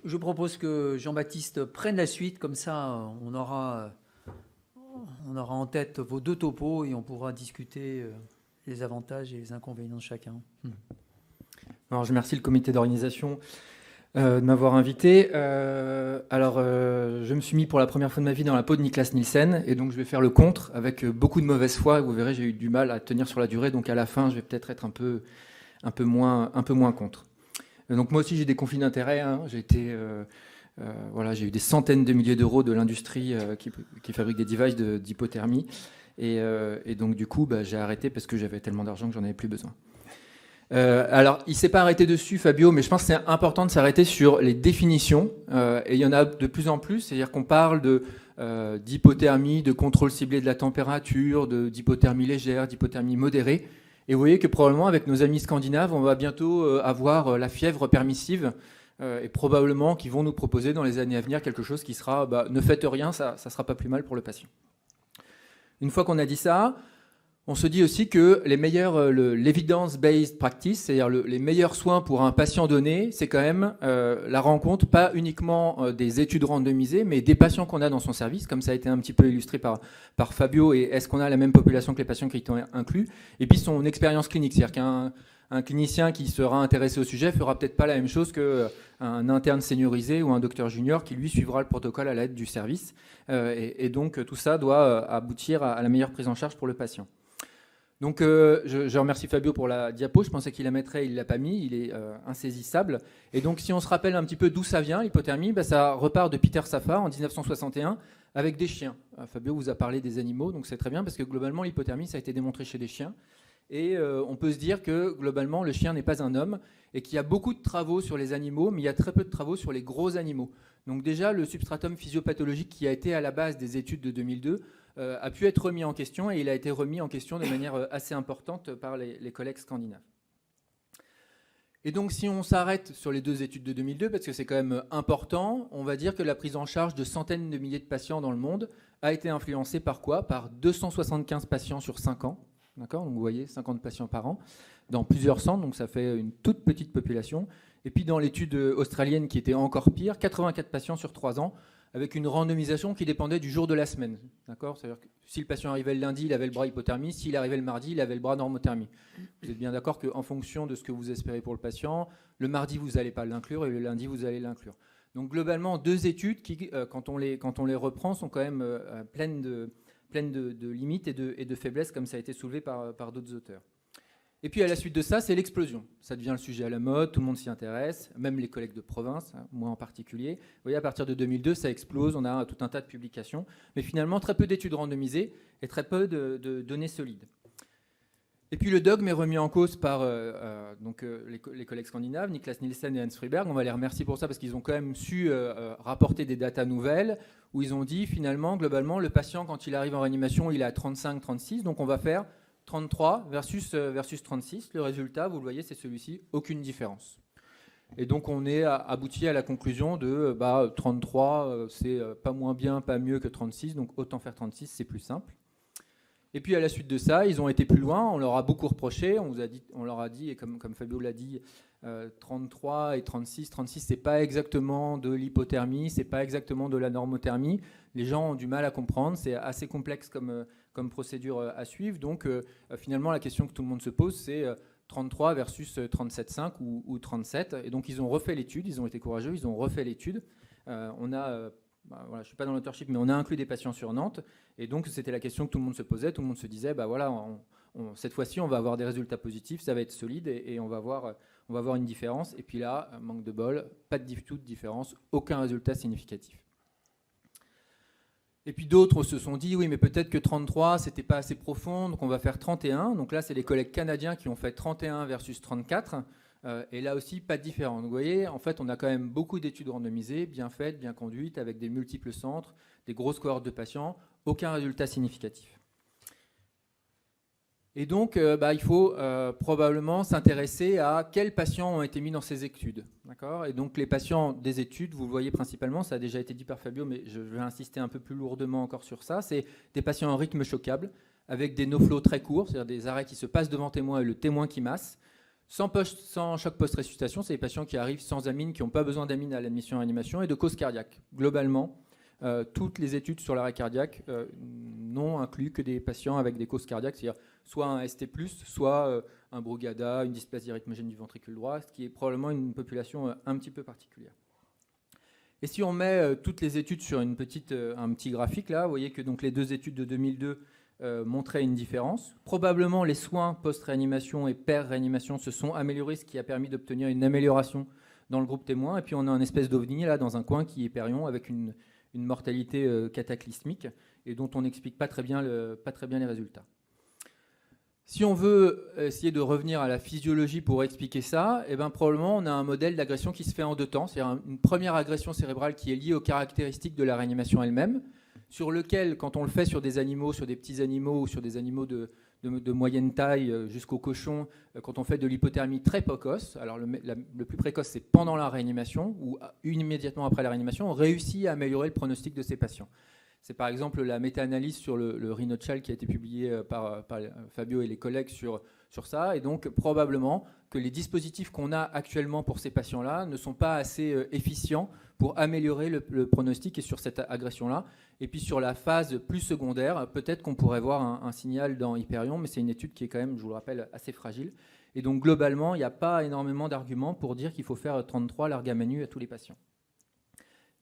je propose que Jean-Baptiste prenne la suite, comme ça on aura en tête vos deux topos et on pourra discuter les avantages et les inconvénients de chacun. Alors, je remercie le comité d'organisation de m'avoir invité. Je me suis mis pour la première fois de ma vie dans la peau de Niklas Nielsen, et donc je vais faire le contre avec beaucoup de mauvaise foi. Vous verrez, j'ai eu du mal à tenir sur la durée, donc à la fin, je vais peut-être être un peu moins contre. Donc moi aussi, j'ai des conflits d'intérêts. Hein. J'ai eu des centaines de milliers d'euros de l'industrie qui fabrique des devices d'hypothermie, et donc du coup, j'ai arrêté parce que j'avais tellement d'argent que j'en avais plus besoin. Alors, il ne s'est pas arrêté dessus, Fabio, mais je pense que c'est important de s'arrêter sur les définitions. Et il y en a de plus en plus, c'est-à-dire qu'on parle d'hypothermie, de contrôle ciblé de la température, d'hypothermie légère, d'hypothermie modérée. Et vous voyez que probablement, avec nos amis scandinaves, on va bientôt avoir la fièvre permissive, et probablement qu'ils vont nous proposer dans les années à venir quelque chose qui sera ne faites rien, ça ne sera pas plus mal pour le patient. Une fois qu'on a dit ça, on se dit aussi que l'evidence-based practice, c'est-à-dire les meilleurs soins pour un patient donné, c'est quand même la rencontre pas uniquement des études randomisées, mais des patients qu'on a dans son service, comme ça a été un petit peu illustré par Fabio, et est-ce qu'on a la même population que les patients qui y sont inclus, et puis son expérience clinique, c'est-à-dire qu'un clinicien qui sera intéressé au sujet fera peut-être pas la même chose qu'un interne seniorisé ou un docteur junior qui lui suivra le protocole à l'aide du service, et donc tout ça doit aboutir à la meilleure prise en charge pour le patient. Donc je remercie Fabio pour la diapo, je pensais qu'il la mettrait, il ne l'a pas mis, il est insaisissable. Et donc si on se rappelle un petit peu d'où ça vient, l'hypothermie, ça repart de Peter Safar en 1961 avec des chiens. Fabio vous a parlé des animaux, donc c'est très bien parce que globalement l'hypothermie ça a été démontré chez des chiens. Et on peut se dire que globalement le chien n'est pas un homme et qu'il y a beaucoup de travaux sur les animaux, mais il y a très peu de travaux sur les gros animaux. Donc déjà le substratum physiopathologique qui a été à la base des études de 2002 a pu être remis en question, et il a été remis en question de manière assez importante par les collègues scandinaves. Et donc si on s'arrête sur les deux études de 2002, parce que c'est quand même important, on va dire que la prise en charge de centaines de milliers de patients dans le monde a été influencée par quoi? Par 275 patients sur 5 ans. D'accord, donc vous voyez, 50 patients par an, dans plusieurs centres, donc ça fait une toute petite population. Et puis dans l'étude australienne qui était encore pire, 84 patients sur 3 ans, avec une randomisation qui dépendait du jour de la semaine. D'accord, c'est-à-dire que si le patient arrivait le lundi, il avait le bras hypothermie, s'il arrivait le mardi, il avait le bras normothermie. Vous êtes bien d'accord qu'en fonction de ce que vous espérez pour le patient, le mardi, vous n'allez pas l'inclure et le lundi, vous allez l'inclure. Donc globalement, deux études qui, quand on les reprend, sont quand même pleines de limites et de faiblesses, comme ça a été soulevé par d'autres auteurs. Et puis à la suite de ça, c'est l'explosion. Ça devient le sujet à la mode, tout le monde s'y intéresse, même les collègues de province, moi en particulier. Vous voyez, à partir de 2002, ça explose, on a tout un tas de publications, mais finalement très peu d'études randomisées et très peu de données solides. Et puis le dogme est remis en cause par les collègues scandinaves, Niklas Nielsen et Hans Friberg. On va les remercier pour ça parce qu'ils ont quand même su rapporter des datas nouvelles où ils ont dit finalement, globalement, le patient, quand il arrive en réanimation, il est à 35-36, donc on va faire 33 versus 36. Le résultat, vous le voyez, c'est celui-ci, aucune différence. Et donc on est abouti à la conclusion de 33, c'est pas moins bien, pas mieux que 36, donc autant faire 36, c'est plus simple. Et puis à la suite de ça, ils ont été plus loin, on leur a beaucoup reproché, on leur a dit, et comme Fabio l'a dit, 33 et 36, c'est pas exactement de l'hypothermie, c'est pas exactement de la normothermie. Les gens ont du mal à comprendre, c'est assez complexe comme procédure à suivre. Donc finalement, la question que tout le monde se pose, c'est 33 versus 37,5 ou 37. Et donc ils ont refait l'étude, ils ont été courageux, ils ont refait l'étude. Je ne suis pas dans l'authorship, mais on a inclus des patients sur Nantes. Et donc c'était la question que tout le monde se posait. Tout le monde se disait, cette fois-ci, on va avoir des résultats positifs, ça va être solide et on va voir une différence. Et puis là, manque de bol, pas du tout de différence, aucun résultat significatif. Et puis d'autres se sont dit, oui, mais peut-être que 33, c'était pas assez profond, donc on va faire 31. Donc là, c'est les collègues canadiens qui ont fait 31 versus 34. Et là aussi, pas de différence. Donc vous voyez, en fait, on a quand même beaucoup d'études randomisées, bien faites, bien conduites, avec des multiples centres, des grosses cohortes de patients, aucun résultat significatif. Et donc, il faut probablement s'intéresser à quels patients ont été mis dans ces études. D'accord ? Et donc, les patients des études, vous le voyez principalement, ça a déjà été dit par Fabio, mais je vais insister un peu plus lourdement encore sur ça, c'est des patients en rythme choquable, avec des no-flow très courts, c'est-à-dire des arrêts qui se passent devant témoin et le témoin qui masse, Sans choc post-resuscitation, c'est les patients qui arrivent sans amine, qui n'ont pas besoin d'amine à l'admission en réanimation, et de cause cardiaque. Globalement, toutes les études sur l'arrêt cardiaque n'ont inclus que des patients avec des causes cardiaques, c'est-à-dire soit un ST+, soit un Brugada, une dysplasie rythmogène du ventricule droit, ce qui est probablement une population un petit peu particulière. Et si on met toutes les études sur un petit graphique, là, vous voyez que donc, les 2 études de 2002 montraient une différence. Probablement, les soins post-réanimation et per-réanimation se sont améliorés, ce qui a permis d'obtenir une amélioration dans le groupe témoin. Et puis, on a un espèce d'ovni, là, dans un coin qui est Périon, avec une mortalité cataclysmique, et dont on n'explique pas très bien les résultats. Si on veut essayer de revenir à la physiologie pour expliquer ça, eh ben, probablement on a un modèle d'agression qui se fait en 2 temps. C'est-à-dire une première agression cérébrale qui est liée aux caractéristiques de la réanimation elle-même, sur lequel, quand on le fait sur des animaux, sur des petits animaux ou sur des animaux de moyenne taille jusqu'au cochon, quand on fait de l'hypothermie très précoce, alors le plus précoce c'est pendant la réanimation ou immédiatement après la réanimation, on réussit à améliorer le pronostic de ces patients. C'est par exemple la méta-analyse sur le Rhinochal qui a été publiée par Fabio et les collègues sur ça. Et donc, probablement que les dispositifs qu'on a actuellement pour ces patients-là ne sont pas assez efficients pour améliorer le pronostic et sur cette agression-là. Et puis, sur la phase plus secondaire, peut-être qu'on pourrait voir un signal dans Hyperion, mais c'est une étude qui est quand même, je vous le rappelle, assez fragile. Et donc, globalement, il n'y a pas énormément d'arguments pour dire qu'il faut faire 33 larga-manu à tous les patients.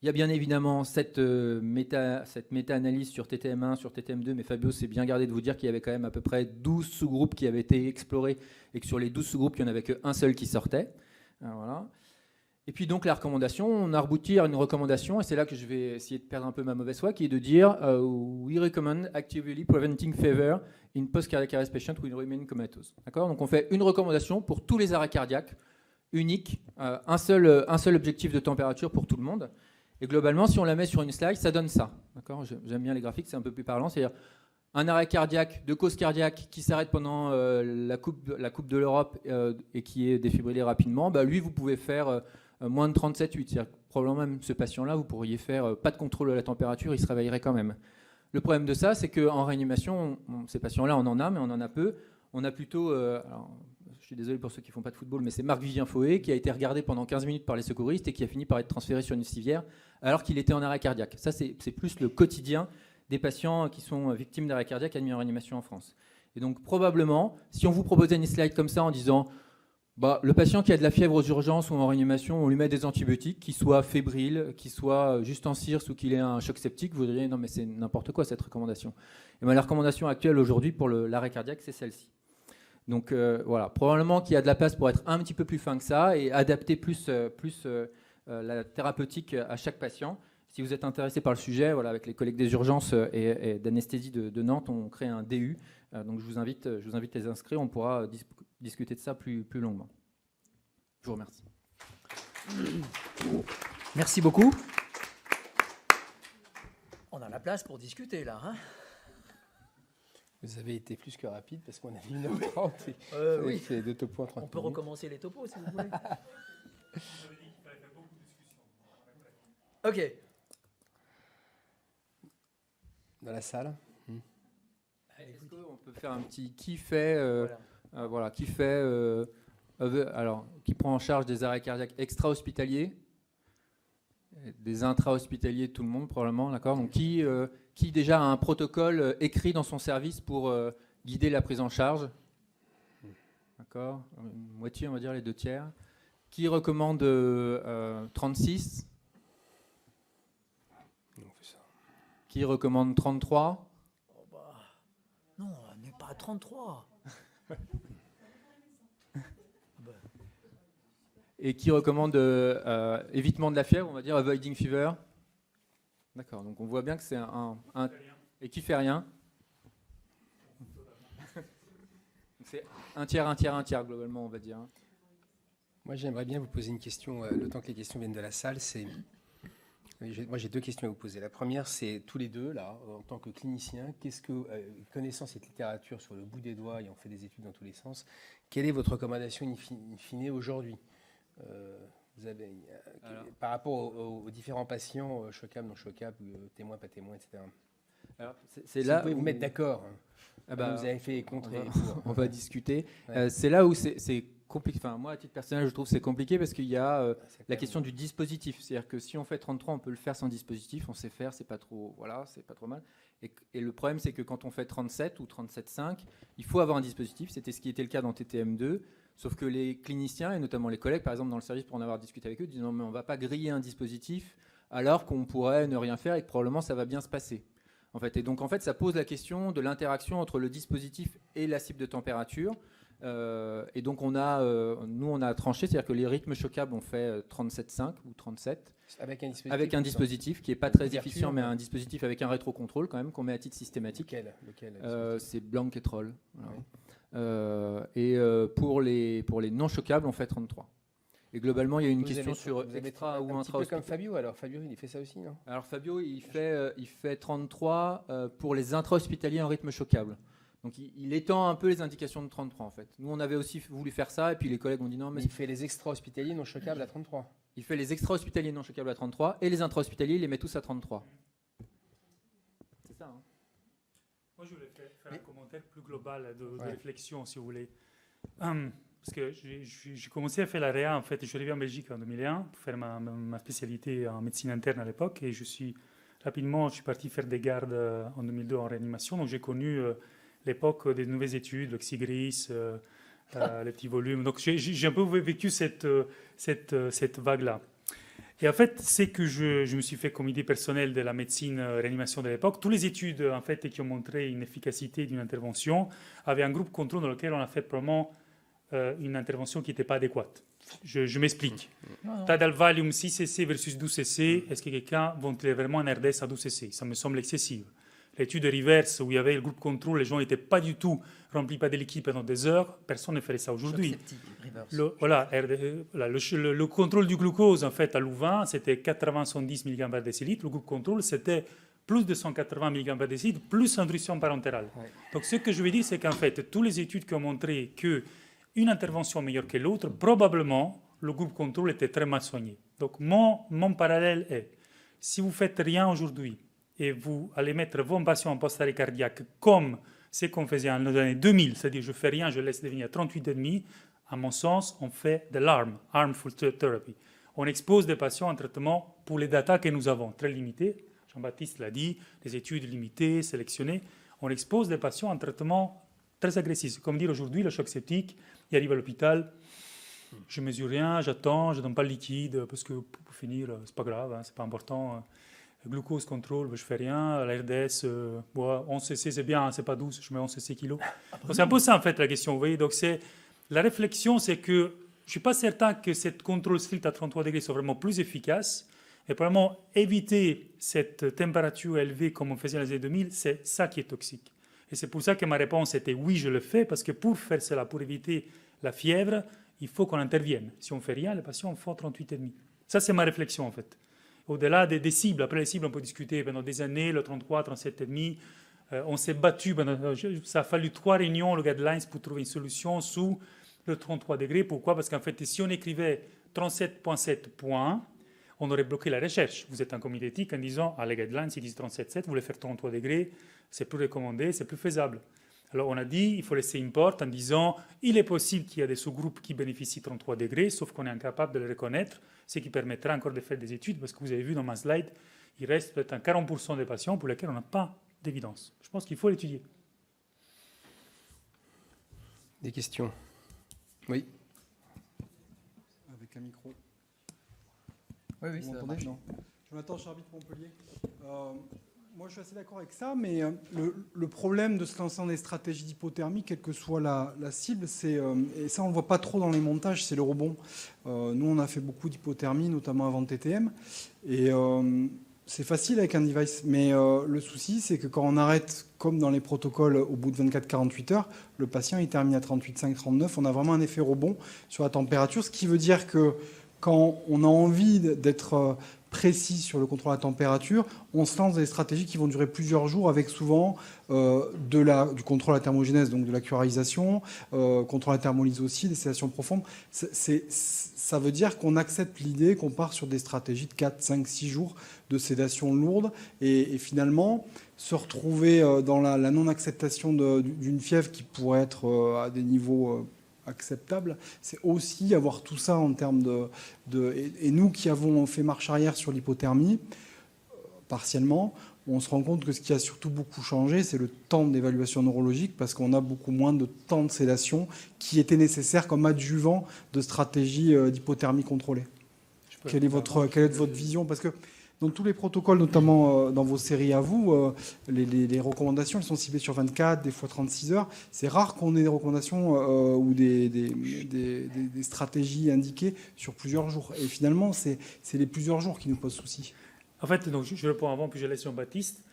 Il y a bien évidemment cette méta-analyse sur TTM1, sur TTM2, mais Fabio s'est bien gardé de vous dire qu'il y avait quand même à peu près 12 sous-groupes qui avaient été explorés et que sur les 12 sous-groupes, il n'y en avait qu'un seul qui sortait. Alors, voilà. Et puis donc la recommandation, on a abouti à une recommandation, et c'est là que je vais essayer de perdre un peu ma mauvaise foi, qui est de dire we recommend actively preventing fever in post-cardiac arrest patient who remain comatose. D'accord ? Donc on fait une recommandation pour tous les arrêts cardiaques, unique, un seul objectif de température pour tout le monde. Et globalement, si on la met sur une slide, ça donne ça. D'accord ? J'aime bien les graphiques, c'est un peu plus parlant. C'est-à-dire un arrêt cardiaque, de cause cardiaque, qui s'arrête pendant la coupe de l'Europe et qui est défibrillé rapidement. Bah, lui, vous pouvez faire moins de 37,8. C'est-à-dire probablement même ce patient-là, vous pourriez faire pas de contrôle de la température, il se réveillerait quand même. Le problème de ça, c'est qu'en réanimation, ces patients-là, on en a, mais on en a peu. On a plutôt... alors, je suis désolé pour ceux qui ne font pas de football, mais c'est Marc-Vivien Faué qui a été regardé pendant 15 minutes par les secouristes et qui a fini par être transféré sur une civière alors qu'il était en arrêt cardiaque. Ça, c'est plus le quotidien des patients qui sont victimes d'arrêt cardiaque admis en réanimation en France. Et donc, probablement, si on vous proposait une slide comme ça en disant le patient qui a de la fièvre aux urgences ou en réanimation, on lui met des antibiotiques, qu'il soit fébrile, qu'il soit juste en CIRS ou qu'il ait un choc septique, vous diriez non, mais c'est n'importe quoi cette recommandation. Et bien, la recommandation actuelle aujourd'hui pour l'arrêt cardiaque, c'est celle-ci. Donc voilà, probablement qu'il y a de la place pour être un petit peu plus fin que ça et adapter plus la thérapeutique à chaque patient. Si vous êtes intéressé par le sujet, voilà, avec les collègues des urgences et d'anesthésie de Nantes, on crée un DU. Donc je vous invite à les inscrire, on pourra discuter de ça plus longuement. Je vous remercie. Merci beaucoup. On a la place pour discuter là, hein ? Vous avez été plus que rapide parce qu'on a mis 1h30 oui. C'est 2 topos en 30 minutes. On peut recommencer les topos si vous voulez. Ok. Dans la salle. Est-ce qu'on peut faire un petit qui fait, qui prend en charge des arrêts cardiaques extra-hospitaliers, des intra-hospitaliers, tout le monde probablement, d'accord. Donc qui déjà a un protocole écrit dans son service pour guider la prise en charge, d'accord. Une moitié, on va dire les 2 tiers. Qui recommande 36? On fait ça. Qui recommande 33? Non, on n'est pas à 33. Et qui recommande évitement de la fièvre, on va dire avoiding fever. D'accord, donc on voit bien que c'est un et qui fait rien. C'est un tiers globalement, on va dire. Moi, j'aimerais bien vous poser une question, le temps que les questions viennent de la salle. Moi, j'ai 2 questions à vous poser. La première, c'est tous les deux, là, en tant que clinicien, connaissant cette littérature sur le bout des doigts et on fait des études dans tous les sens, quelle est votre recommandation in fine aujourd'hui ? Vous avez, par rapport aux différents patients, choquables, non choquables, témoins, pas témoins, etc. Alors, c'est là vous pouvez vous mettre d'accord. Vous avez fait contre on va discuter. Ouais. C'est là où c'est compliqué. Enfin, moi, à titre personnel, je trouve que c'est compliqué parce qu'il y a la question du dispositif. C'est-à-dire que si on fait 33, on peut le faire sans dispositif. On sait faire, c'est pas trop, voilà, c'est pas trop mal. Et le problème, c'est que quand on fait 37 ou 37,5, il faut avoir un dispositif. C'était ce qui était le cas dans TTM2. Sauf que les cliniciens, et notamment les collègues, par exemple dans le service, pour en avoir discuté avec eux, disent non, mais on ne va pas griller un dispositif alors qu'on pourrait ne rien faire et que probablement ça va bien se passer. En fait. Et donc, en fait, ça pose la question de l'interaction entre le dispositif et la cible de température. Et donc, nous, on a tranché, c'est-à-dire que les rythmes choquables, on fait 37,5 ou 37. Avec un dispositif qui n'est pas très efficient, mais un dispositif avec un rétrocontrôle quand même, qu'on met à titre systématique. Lequel c'est Blanc et Troll. Voilà. Oui. Pour les non choquables, on fait 33. Et globalement, il y a une question sur extra ou intra. Un petit peu comme Fabio, alors Fabio, il fait ça aussi, non? Alors Fabio, il fait 33 pour les intra-hospitaliers en rythme choquable. Donc il étend un peu les indications de 33 en fait. Nous, on avait aussi voulu faire ça, et puis les collègues ont dit non. Mais il fait les extra-hospitaliers non choquables à 33. Il fait les extra-hospitaliers non choquables à 33, et les intra-hospitaliers, il les met tous à 33. C'est ça, hein? Moi, je voulais faire un commentaire plus global de réflexion, si vous voulez. Parce que j'ai commencé à faire la réa, en fait, je suis arrivé en Belgique en 2001 pour faire ma spécialité en médecine interne à l'époque, et je suis parti faire des gardes en 2002 en réanimation, donc j'ai connu l'époque des nouvelles études, l'oxygris, les petits volumes, donc j'ai un peu vécu cette vague-là. Et en fait, c'est que je me suis fait comme idée personnelle de la médecine réanimation de l'époque. Toutes les études en fait, qui ont montré une efficacité d'une intervention avaient un groupe contrôle dans lequel on a fait probablement une intervention qui n'était pas adéquate. Je m'explique. Tidal Valium 6 cc versus 12 cc, est-ce que quelqu'un ventilerait vraiment un RDS à 12 cc? Ça me semble excessif. L'étude reverse où il y avait le groupe contrôle, les gens n'étaient pas du tout remplis pas de liquide pendant des heures, personne ne ferait ça aujourd'hui. Le contrôle du glucose en fait à Louvain, c'était 80-110 mg par décilitre. Le groupe contrôle, c'était plus de 180 mg par décilitre, plus intrusion parentérale. Ouais. Donc ce que je veux dire, c'est qu'en fait, toutes les études qui ont montré qu'une intervention meilleure que l'autre, probablement, le groupe contrôle était très mal soigné. Donc mon parallèle est, si vous ne faites rien aujourd'hui, et vous allez mettre vos patients en post-arrêt cardiaque comme ce qu'on faisait dans les années 2000, c'est-à-dire je ne fais rien, je laisse devenir 38,5, à mon sens, on fait de harmful therapy. On expose des patients en traitement pour les datas que nous avons, très limités. Jean-Baptiste l'a dit, des études limitées, sélectionnées. On expose des patients en traitement très agressif. Comme dire aujourd'hui, le choc septique, il arrive à l'hôpital, je ne mesure rien, j'attends, je ne donne pas le liquide, parce que pour finir, ce n'est pas grave, hein, ce n'est pas important. Glucose contrôle, je ne fais rien. La RDS, 11 cc, c'est bien, hein, c'est pas 12, je mets 11 cc kilos. Donc c'est un peu ça, en fait, la question. Vous voyez, donc la réflexion, c'est que je ne suis pas certain que cette contrôle strict à 33 degrés soit vraiment plus efficace. Et probablement éviter cette température élevée comme on faisait dans les années 2000, c'est ça qui est toxique. Et c'est pour ça que ma réponse était oui, je le fais, parce que pour faire cela, pour éviter la fièvre, il faut qu'on intervienne. Si on ne fait rien, les patients font 38,5. Ça, c'est ma réflexion, en fait. Au-delà des cibles, après les cibles, on peut discuter pendant des années, le 33, 37,5. On s'est battu, ça a fallu 3 réunions, le guidelines, pour trouver une solution sous le 33 degrés. Pourquoi? Parce qu'en fait, si on écrivait 37,7 points, on aurait bloqué la recherche. Vous êtes un comité éthique en disant, les guidelines, ils disent 37,7, vous voulez faire 33 degrés, c'est plus recommandé, c'est plus faisable. Alors on a dit, il faut laisser une porte en disant, il est possible qu'il y ait des sous-groupes qui bénéficient de 33 degrés, sauf qu'on est incapable de le reconnaître, ce qui permettra encore de faire des études, parce que vous avez vu dans ma slide, il reste peut-être un 40% des patients pour lesquels on n'a pas d'évidence. Je pense qu'il faut l'étudier. Des questions? Oui. Avec un micro. Oui, ça marche. Jonathan Charbit, Montpellier. Moi, je suis assez d'accord avec ça, mais le problème de se lancer dans des stratégies d'hypothermie, quelle que soit la cible, c'est, et ça on ne le voit pas trop dans les montages, c'est le rebond. Nous, on a fait beaucoup d'hypothermie, notamment avant TTM, et c'est facile avec un device, mais le souci, c'est que quand on arrête, comme dans les protocoles, au bout de 24-48 heures, le patient il termine à 38,5, 39, on a vraiment un effet rebond sur la température, ce qui veut dire que quand on a envie d'être précis sur le contrôle de la température, on se lance dans des stratégies qui vont durer plusieurs jours avec souvent du contrôle à la thermogénèse, donc de la curisation, contrôle à la thermolyse aussi, des sédations profondes. Ça veut dire qu'on accepte l'idée qu'on part sur des stratégies de 4, 5, 6 jours de sédation lourde et finalement se retrouver dans la non-acceptation d'une fièvre qui pourrait être à des niveaux acceptable, c'est aussi avoir tout ça en termes et nous qui avons fait marche arrière sur l'hypothermie, partiellement, on se rend compte que ce qui a surtout beaucoup changé, c'est le temps d'évaluation neurologique, parce qu'on a beaucoup moins de temps de sédation qui était nécessaire comme adjuvant de stratégie d'hypothermie contrôlée. Quelle est votre vision? Parce que dans tous les protocoles, notamment dans vos séries à vous, les recommandations, elles sont ciblées sur 24, des fois 36 heures. C'est rare qu'on ait des recommandations ou des stratégies indiquées sur plusieurs jours. Et finalement, c'est les plusieurs jours qui nous posent souci. En fait, donc, je réponds avant, puis je laisse Jean-Baptiste.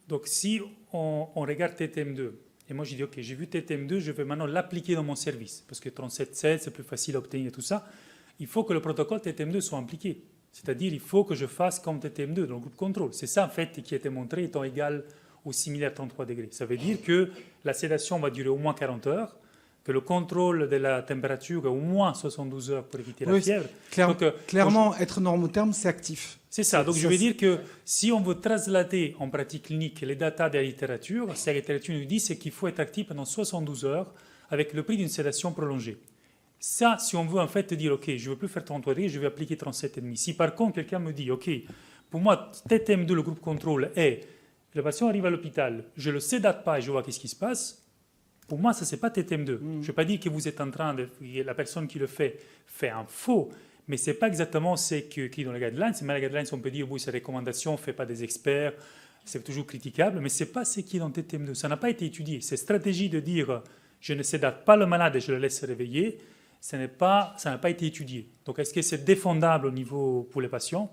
Donc, si on regarde TTM2, et moi je dis, OK, j'ai vu TTM2, je vais maintenant l'appliquer dans mon service, parce que 37.7, c'est plus facile à obtenir et tout ça. Il faut que le protocole TTM2 soit impliqué. C'est-à-dire, il faut que je fasse comme TTM2 dans le groupe contrôle. C'est ça, en fait, qui a été montré étant égal ou similaire à 33 degrés. Ça veut dire que la sédation va durer au moins 40 heures, que le contrôle de la température est au moins 72 heures pour éviter la fièvre. Clairement, être normotherme, c'est actif. C'est ça. Donc, je veux dire que si on veut translater en pratique clinique les datas de la littérature, ce que la littérature nous dit, c'est qu'il faut être actif pendant 72 heures avec le prix d'une sédation prolongée. Ça, si on veut en fait dire, OK, je ne veux plus faire 33 degrés, je vais appliquer 37,5. Si par contre, quelqu'un me dit, OK, pour moi, TTM2, le groupe contrôle, est le patient arrive à l'hôpital, je ne le sédate pas et je vois qu'est-ce qui se passe. Pour moi, ça, ce n'est pas TTM2. Je ne veux pas dire que vous êtes en train de... La personne qui le fait un faux, mais ce n'est pas exactement ce qui est dans les guidelines. Mais les guidelines, on peut dire, oui, ces recommandations, on ne fait pas des experts, c'est toujours critiquable, mais ce n'est pas ce qui est dans TTM2. Ça n'a pas été étudié. Cette stratégie de dire, je ne sédate pas le malade et je le laisse se réveiller, ça n'a pas été étudié. Donc, est-ce que c'est défendable au niveau pour les patients?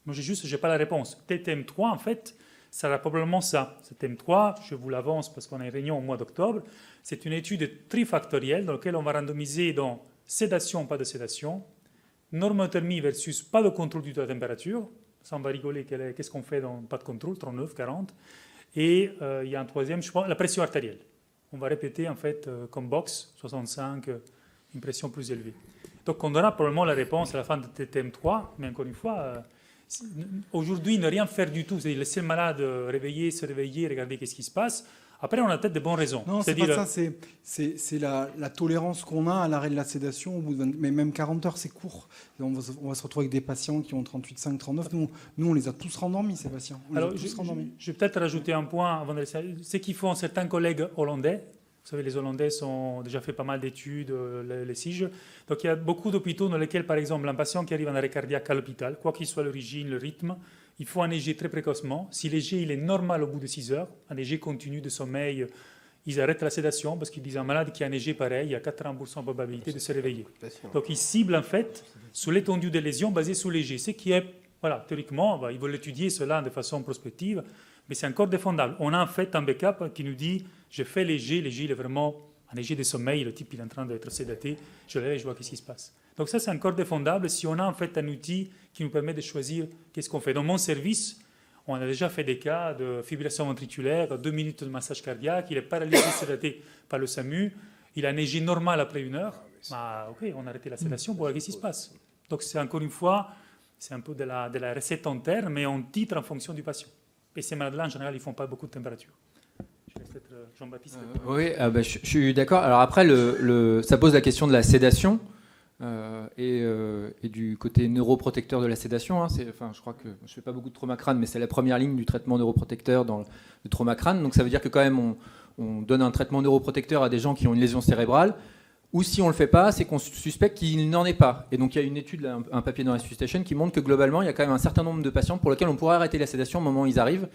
Moi, je n'ai pas la réponse. TTM3, en fait, ça sera probablement ça. TTM3, je vous l'avance parce qu'on a une réunion au mois d'octobre, c'est une étude trifactorielle dans laquelle on va randomiser dans sédation, pas de sédation, normothermie versus pas de contrôle du tout de la température. Ça, on va rigoler, qu'est-ce qu'on fait dans pas de contrôle, 39, 40. Et il y a un troisième, je pense, la pression artérielle. On va répéter, en fait, comme box, 65, une pression plus élevée. Donc, on aura probablement la réponse à la fin de TTM3, mais encore une fois, aujourd'hui, ne rien faire du tout, c'est laisser le malade se réveiller, regarder qu'est-ce qui se passe. Après, on a peut-être de bonnes raisons. Non, c'est pas ça, c'est la tolérance qu'on a à l'arrêt de la sédation, au bout de mais même 40 heures, c'est court. On va se retrouver avec des patients qui ont 38,5, 39. Nous, on les a tous rendormis, ces patients. Alors, je vais peut-être rajouter un point avant de laisser. Ce qu'ils font certains collègues hollandais. Vous savez, les Hollandais ont déjà fait pas mal d'études, les SIGE. Donc, il y a beaucoup d'hôpitaux dans lesquels, par exemple, un patient qui arrive en arrêt cardiaque à l'hôpital, quoi qu'il soit l'origine, le rythme, il faut un EG très précocement. Si l'EG il est normal au bout de 6 heures, un EG continu de sommeil, ils arrêtent la sédation parce qu'ils disent un malade qui a un EG pareil, il y a 80% de probabilité de se réveiller. Donc, ils ciblent en fait sur l'étendue des lésions basées sur l'EG. Ce qui est, voilà, théoriquement, ils veulent étudier cela de façon prospective, mais c'est encore défendable. On a en fait un backup qui nous dit je fais l'EG il est vraiment un EG de sommeil, le type il est en train d'être sédaté, je le lève et je vois qu'est-ce qui se passe. Donc ça, c'est encore défendable si on a en fait un outil qui nous permet de choisir qu'est-ce qu'on fait. Dans mon service, on a déjà fait des cas de fibrillation ventriculaire, 2 minutes de massage cardiaque, il est paralysé, sédaté par le SAMU, il a un EG normal après 1 heure, ok, on a arrêté la sédation pour voir qu'est-ce qui se passe. Donc c'est encore une fois, c'est un peu de la recette en terre, mais on titre en fonction du patient. Et ces malades-là, en général, ils ne font pas beaucoup de température. Je laisse peut-être Jean-Baptiste. Oui, je suis d'accord. Alors après, ça pose la question de la sédation et du côté neuroprotecteur de la sédation. Hein. Je crois que je ne fais pas beaucoup de trauma-crâne, mais c'est la première ligne du traitement neuroprotecteur dans le trauma-crâne. Donc ça veut dire que quand même, on donne un traitement neuroprotecteur à des gens qui ont une lésion cérébrale. Ou si on ne le fait pas, c'est qu'on suspecte qu'il n'en est pas. Et donc il y a une étude, un papier dans la Resuscitation qui montre que globalement, il y a quand même un certain nombre de patients pour lesquels on pourrait arrêter la sédation au moment où ils arrivent.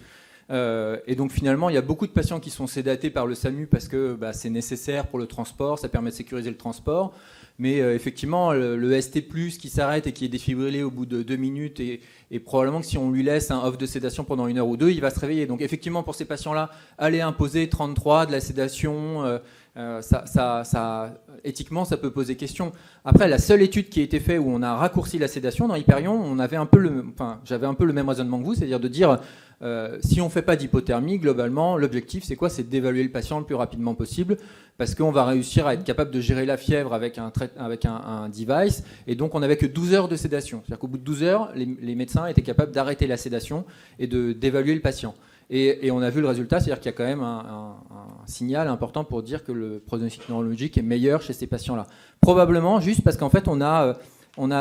Et donc finalement, il y a beaucoup de patients qui sont sédatés par le SAMU parce que c'est nécessaire pour le transport, ça permet de sécuriser le transport. Mais effectivement, le ST+, qui s'arrête et qui est défibrillé au bout de 2 minutes, et probablement que si on lui laisse un off de sédation pendant 1 heure ou 2, il va se réveiller. Donc effectivement, pour ces patients-là, aller imposer 33, de la sédation, éthiquement, ça peut poser question. Après, la seule étude qui a été faite où on a raccourci la sédation, dans Hyperion, j'avais un peu le même raisonnement que vous, c'est-à-dire de dire, si on ne fait pas d'hypothermie, globalement, l'objectif, c'est quoi? C'est d'évaluer le patient le plus rapidement possible, parce qu'on va réussir à être capable de gérer la fièvre avec un device, et donc on n'avait que 12 heures de sédation. C'est-à-dire qu'au bout de 12 heures, les médecins étaient capables d'arrêter la sédation et d'évaluer le patient. Et on a vu le résultat, c'est-à-dire qu'il y a quand même un signal important pour dire que le pronostic neurologique est meilleur chez ces patients-là. Probablement juste parce qu'en fait, on a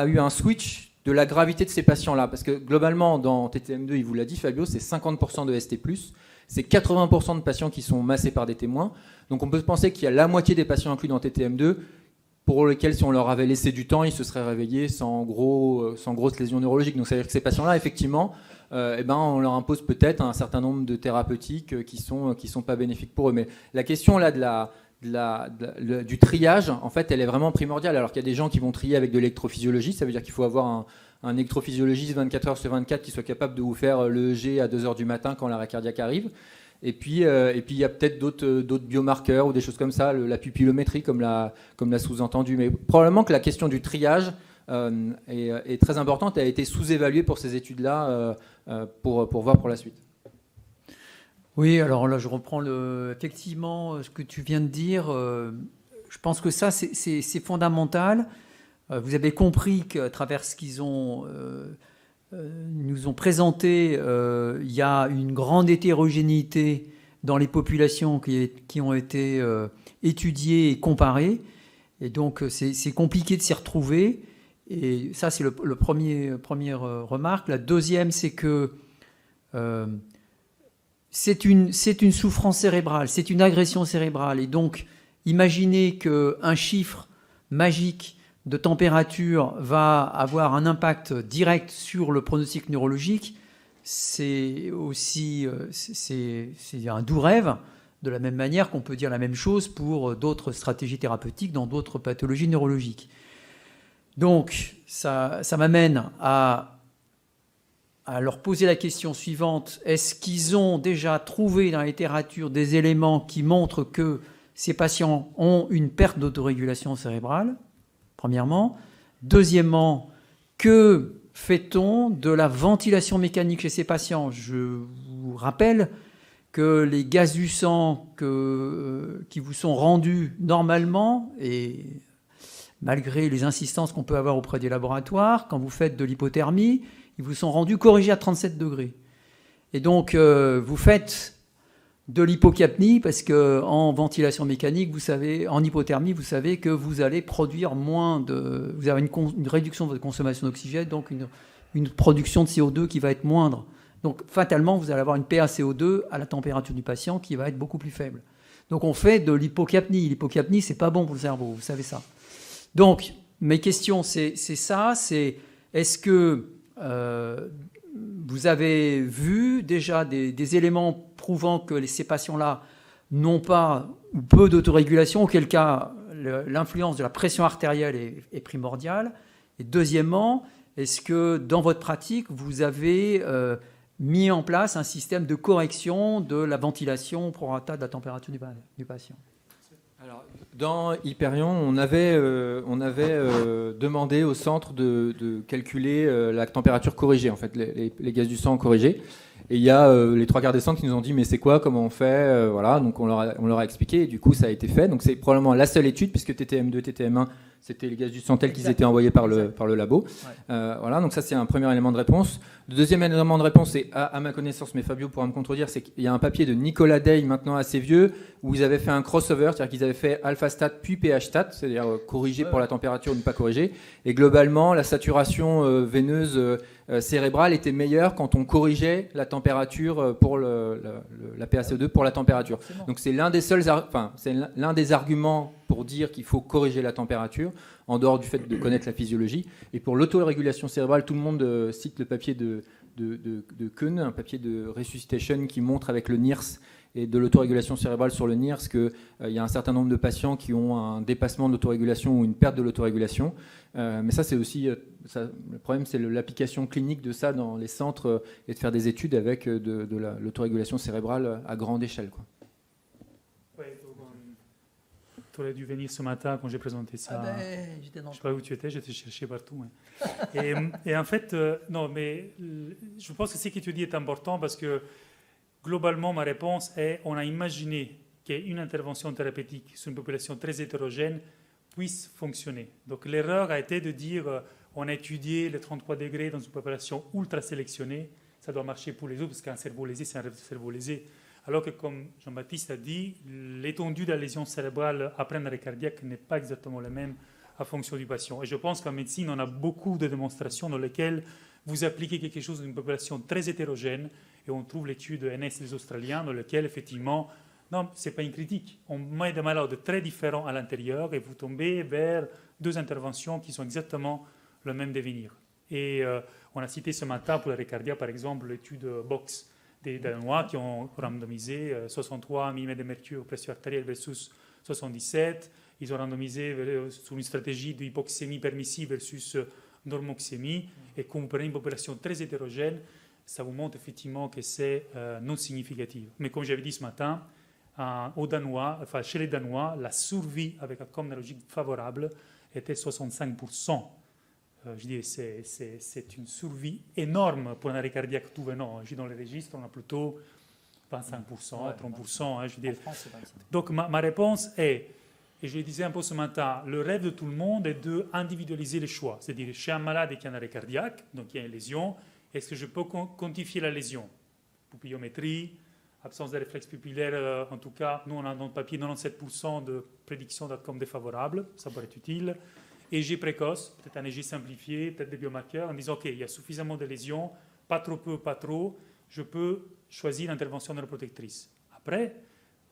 eu un switch de la gravité de ces patients-là. Parce que globalement, dans TTM2, il vous l'a dit, Fabio, c'est 50% de ST+, c'est 80% de patients qui sont massés par des témoins. Donc on peut penser qu'il y a la moitié des patients inclus dans TTM2 pour lesquels, si on leur avait laissé du temps, ils se seraient réveillés sans grosses lésions neurologiques. Donc ça veut dire que ces patients-là, effectivement, on leur impose peut-être un certain nombre de thérapeutiques qui sont pas bénéfiques pour eux. Mais la question là du triage, en fait, elle est vraiment primordiale. Alors qu'il y a des gens qui vont trier avec de l'électrophysiologie, ça veut dire qu'il faut avoir un électrophysiologiste 24 heures sur 24 qui soit capable de vous faire le EEG à 2 heures du matin quand l'arrêt cardiaque arrive. Et puis il y a peut-être d'autres biomarqueurs ou des choses comme ça, la pupillométrie comme l'a sous-entendu. Mais probablement que la question du triage est très importante et a été sous-évaluée pour ces études-là pour voir pour la suite. Oui, alors là, je reprends effectivement ce que tu viens de dire. Je pense que ça, c'est fondamental. Vous avez compris qu'à travers ce qu'ils nous ont présenté, il y a une grande hétérogénéité dans les populations qui ont été étudiées et comparées. Et donc, c'est compliqué de s'y retrouver. Et ça, c'est le première remarque. La deuxième, c'est que c'est une souffrance cérébrale, c'est une agression cérébrale. Et donc, imaginez qu'un chiffre magique de température va avoir un impact direct sur le pronostic neurologique, c'est un doux rêve, de la même manière qu'on peut dire la même chose pour d'autres stratégies thérapeutiques dans d'autres pathologies neurologiques. Donc, ça m'amène à leur poser la question suivante. Est-ce qu'ils ont déjà trouvé dans la littérature des éléments qui montrent que ces patients ont une perte d'autorégulation cérébrale ? Premièrement. Deuxièmement, que fait-on de la ventilation mécanique chez ces patients ? Je vous rappelle que les gaz du sang qui vous sont rendus normalement, et malgré les insistances qu'on peut avoir auprès des laboratoires, quand vous faites de l'hypothermie, ils vous sont rendus corrigés à 37 degrés. Et donc, vous faites de l'hypocapnie parce qu'en ventilation mécanique, vous savez, en hypothermie, vous savez que vous allez produire vous avez une réduction de votre consommation d'oxygène, donc une production de CO2 qui va être moindre. Donc, fatalement, vous allez avoir une PaCO2 à la température du patient qui va être beaucoup plus faible. Donc, on fait de l'hypocapnie. L'hypocapnie, c'est pas bon pour le cerveau, vous savez ça. Donc, mes questions, c'est ça, c'est est-ce que vous avez vu déjà des éléments prouvant que ces patients-là n'ont pas ou peu d'autorégulation, auquel cas l'influence de la pression artérielle est primordiale. Et deuxièmement, est-ce que dans votre pratique, vous avez mis en place un système de correction de la ventilation prorata de la température du patient ? Alors, dans Hyperion, on avait demandé au centre de calculer la température corrigée, en fait, les gaz du sang corrigés. Et il y a les 3 quarts des centres qui nous ont dit mais c'est quoi, comment on fait, voilà. Donc on leur a expliqué et du coup ça a été fait. Donc c'est probablement la seule étude puisque TTM2, TTM1 c'était les gaz du sang tels qu'ils étaient envoyés par le labo. Ouais. Voilà, donc ça c'est un premier élément de réponse. Le deuxième élément de réponse, c'est à ma connaissance, mais Fabio pourra me contredire, c'est qu'il y a un papier de Nicolas Day maintenant assez vieux où ils avaient fait un crossover, c'est-à-dire qu'ils avaient fait alpha-stat puis pH-stat, c'est-à-dire corrigé pour la température ou ne pas corrigé. Et globalement la saturation veineuse cérébrale était meilleure quand on corrigeait la température pour la PaCO2 pour la température. Donc c'est l'un des arguments pour dire qu'il faut corriger la température, en dehors du fait de connaître la physiologie. Et pour l'autorégulation cérébrale, tout le monde cite le papier de Kuhn, un papier de Resuscitation qui montre avec le NIRS et de l'autorégulation cérébrale sur le NIRS qu'il y a un certain nombre de patients qui ont un dépassement de l'autorégulation ou une perte de l'autorégulation. Mais ça, c'est aussi... le problème, c'est l'application clinique de ça dans les centres et de faire des études avec de l'autorégulation cérébrale à grande échelle, quoi. Tu aurais dû venir ce matin quand j'ai présenté ça. Je ne sais pas où tu étais, je t'ai cherché partout. Et en fait, non, mais je pense que ce que tu dis est important parce que globalement, ma réponse est on a imaginé qu'une intervention thérapeutique sur une population très hétérogène puisse fonctionner. Donc l'erreur a été de dire on a étudié les 33 degrés dans une population ultra sélectionnée. ça doit marcher pour les autres, parce qu'un cerveau lésé, c'est un cerveau lésé. Alors que, comme Jean-Baptiste a dit, l'étendue de la lésion cérébrale après un arrêt cardiaque n'est pas exactement la même en fonction du patient. Et je pense qu'en médecine, on a beaucoup de démonstrations dans lesquelles vous appliquez quelque chose d'une population très hétérogène, et on trouve l'étude NS des Australiens, dans laquelle, effectivement, non, ce n'est pas une critique. On met des malades très différents à l'intérieur, et vous tombez vers deux interventions qui sont exactement le même devenir. Et on a cité ce matin pour l'arrêt cardiaque, par exemple, l'étude Box des Danois qui ont randomisé 63 mm de mercure pression artérielle versus 77. Ils ont randomisé sur une stratégie d'hypoxémie permissive versus normoxémie. Et quand vous prenez une population très hétérogène, ça vous montre effectivement que c'est non significatif. Mais comme j'avais dit ce matin, chez les Danois, la survie avec un com neurologique favorable était 65%. Je dis, c'est une survie énorme pour un arrêt cardiaque tout venant. Je dis, dans les registres, on a plutôt 25%, 30%. Je dis. Donc ma réponse est, et je le disais un peu ce matin, le rêve de tout le monde est d'individualiser les choix. C'est-à-dire, chez un malade qui a un arrêt cardiaque, donc il y a une lésion, est-ce que je peux quantifier la lésion? Pupillométrie, absence de réflexe pupillaire, en tout cas, nous on a dans le papier 97% de prédiction d'outcome défavorable, ça pourrait être utile. EG précoce, peut-être un EG simplifié, peut-être des biomarqueurs, en disant ok, il y a suffisamment de lésions, pas trop peu, pas trop, je peux choisir l'intervention neuroprotectrice. Après,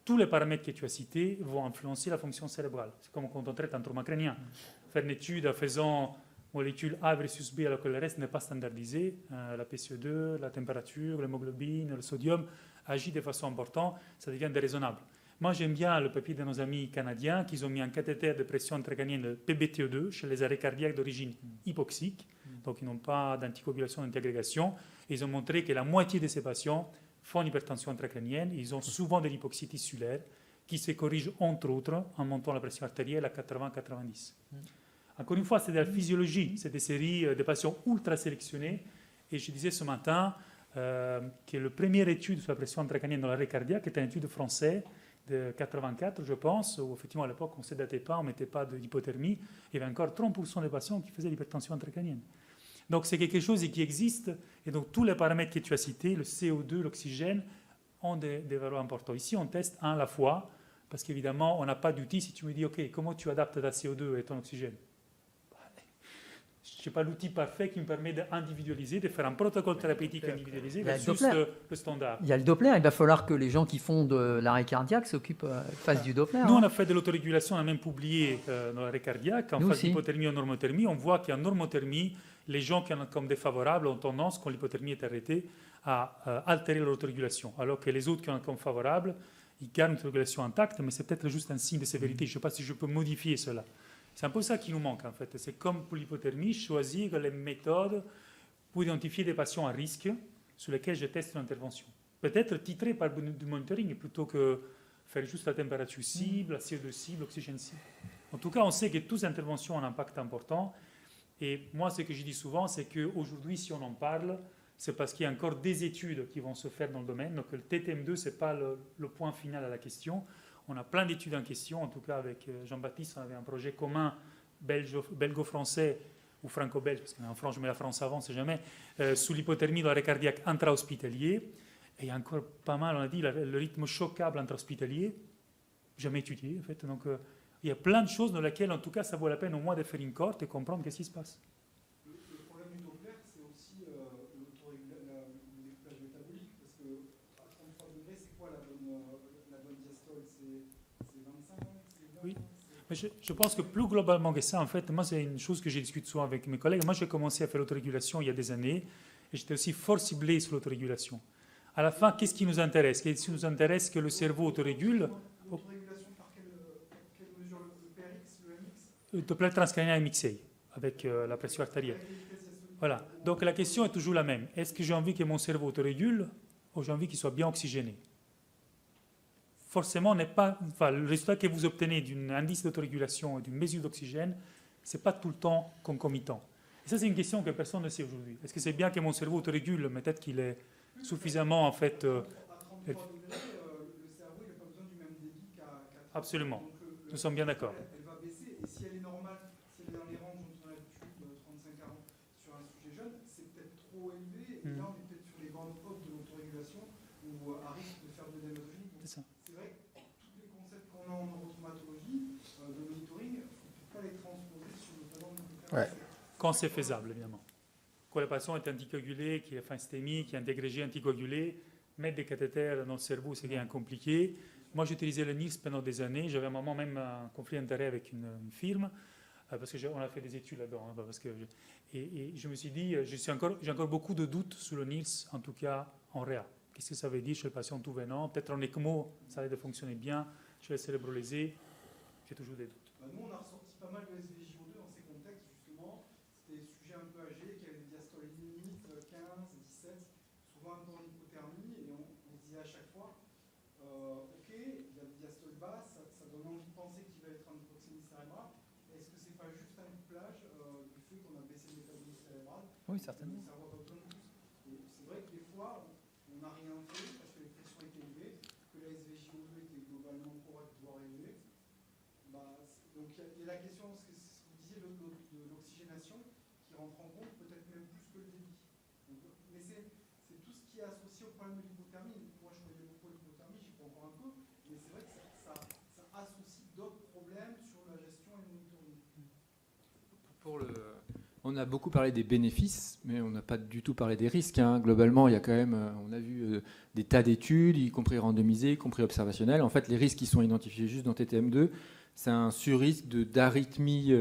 tous les paramètres que tu as cités vont influencer la fonction cérébrale. C'est comme quand on traite un trauma crânien. Faire une étude en faisant molécule A versus B alors que le reste n'est pas standardisé, la PCE2, la température, l'hémoglobine, le sodium, agit de façon importante, ça devient déraisonnable. Moi, j'aime bien le papier de nos amis canadiens qui ont mis un cathéter de pression intracrânienne, le PBTE2, chez les arrêts cardiaques d'origine hypoxique, donc ils n'ont pas d'anticoagulation, d'antiagrégation. Ils ont montré que la moitié de ces patients font une hypertension intracrânienne. Ils ont souvent de l'hypoxie tissulaire qui se corrige entre autres en montant la pression artérielle à 80-90. Encore une fois, c'est de la physiologie, c'est des séries de patients ultra sélectionnés. Et je disais ce matin que la première étude sur la pression intracrânienne dans l'arrêt cardiaque est une étude française de 84, je pense, où effectivement à l'époque on ne se datait pas, on ne mettait pas d'hypothermie. Il y avait encore 30% des patients qui faisaient l'hypertension intracrânienne. Donc c'est quelque chose qui existe, et donc tous les paramètres que tu as cités, le CO2, l'oxygène, ont des valeurs importantes. Ici on teste un à la fois, parce qu'évidemment on n'a pas d'outil. Si tu me dis, ok, comment tu adaptes ta CO2 et ton oxygène? Je n'ai pas l'outil parfait qui me permet d'individualiser, de faire un protocole thérapeutique individualisé versus le standard. Il y a le Doppler. Il va falloir que les gens qui font de l'arrêt cardiaque fassent du Doppler. Nous, on a fait de l'autorégulation, on a même publié dans l'arrêt cardiaque. En phase d'hypothermie ou normothermie, on voit qu'en normothermie, les gens qui ont comme défavorables ont tendance, quand l'hypothermie est arrêtée, à altérer leur autorégulation. Alors que les autres qui ont comme favorables, ils gardent une régulation intacte, mais c'est peut-être juste un signe de sévérité. Je ne sais pas si je peux modifier cela. C'est un peu ça qui nous manque en fait. C'est comme pour l'hypothermie, choisir les méthodes pour identifier des patients à risque sur lesquels je teste une intervention. Peut-être titrer par du monitoring plutôt que faire juste la température cible, la CO2 cible, l'oxygène cible. En tout cas, on sait que toutes ces interventions ont un impact important. Et moi, ce que je dis souvent, c'est qu'aujourd'hui, si on en parle, c'est parce qu'il y a encore des études qui vont se faire dans le domaine. Donc le TTM2, ce n'est pas le point final à la question. On a plein d'études en question, en tout cas avec Jean-Baptiste, on avait un projet commun belgo-français ou franco-belge, parce qu'en France, je mets la France avant, on ne sait jamais, sous l'hypothermie dans l'arrêt cardiaque intra-hospitalier. Et il y a encore pas mal, on a dit, le rythme choquable intra-hospitalier, jamais étudié en fait. Donc il y a plein de choses dans lesquelles, en tout cas, ça vaut la peine au moins de faire une cohorte et comprendre qu'est-ce qui se passe. Le problème du Doppler, c'est aussi le découpage métabolique, parce qu'à 33 degrés, c'est quoi la bonne diastole? C'est 25 ans? Oui. Mais je pense que plus globalement que ça, en fait, moi, c'est une chose que j'ai discuté souvent avec mes collègues. Moi, j'ai commencé à faire l'autorégulation il y a des années, et j'étais aussi fort ciblé sur l'autorégulation. À la fin, qu'est-ce qui nous intéresse? Qu'est-ce qui nous intéresse? Que le cerveau autorégule. L'autorégulation par quelle mesure? Le PRX, le MX? Le Doppler transcrânien mixé, avec la pression artérielle. Voilà. Donc la question est toujours la même. Est-ce que j'ai envie que mon cerveau autorégule ou j'ai envie qu'il soit bien oxygéné? Forcément, le résultat que vous obtenez d'un indice d'autorégulation et d'une mesure d'oxygène, ce n'est pas tout le temps concomitant. Et ça, c'est une question que personne ne sait aujourd'hui. Est-ce que c'est bien que mon cerveau autorégule, mais peut-être qu'il est suffisamment, en fait... À 33 degrés, le cerveau n'a pas besoin du même débit qu'à 30. Absolument. Nous sommes bien d'accord. Elle va baisser, et si elle est normale, si elle est dans les ranges dont on a l'habitude, 35-40 sur un sujet jeune, c'est peut-être trop élevé, et là on est peut-être sur les bancs round off de l'autorégulation ou à risque de faire de l'hématologie. C'est ça. C'est vrai que tous les concepts qu'on a en neurotraumatologie, de monitoring, il ne faut pas les transposer sur le talent de Quand c'est faisable, évidemment. Quand le patient est anticoagulé, qui est stémie, qui est agrégé anticoagulé, mettre des cathéters dans le cerveau, c'est rien compliqué. Moi, j'utilisais le NIRS pendant des années. J'avais à un moment même un conflit d'intérêt avec une firme, parce qu'on a fait des études là-dedans. Hein, parce que et je me suis dit, j'ai encore beaucoup de doutes sur le NIRS, en tout cas en réa. Qu'est-ce que ça veut dire chez le patient tout venant? Peut-être en ECMO, ça allait de fonctionner bien. Chez le cérébrolésé, j'ai toujours des doutes. Nous, on a ressorti pas mal de SVJO2 dans ces contextes, justement. C'était des sujets un peu âgés qui avaient des diastoles limites, 15, 17, souvent un peu en hypothermie, et on se disait à chaque fois, ok, il y a des diastoles basses, ça donne envie de penser qu'il va être en hypoxémie cérébrale. Est-ce que c'est pas juste un couplage du fait qu'on a baissé le métabolisme cérébral? Oui, certainement. Le cerveau va plein de plus. Et c'est vrai que des fois, on n'a rien fait parce que les pressions étaient élevées, que la SVJO2 était globalement correcte, voire élevée. Donc il y a la question, ce que vous disiez, de l'oxygénation qui rentre en compte, peut-être même plus que le débit. Mais c'est tout ce qui est associé au problème de l'hypothermie. Moi, je connais beaucoup l'hypothermie, j'y crois encore un peu, mais c'est vrai que ça associe d'autres problèmes sur la gestion et le monitoring. On a beaucoup parlé des bénéfices, mais on n'a pas du tout parlé des risques. Hein. Globalement, il y a quand même, on a vu des tas d'études, y compris randomisées, y compris observationnelles. En fait, les risques qui sont identifiés juste dans TTM2, c'est un surrisque d'arythmie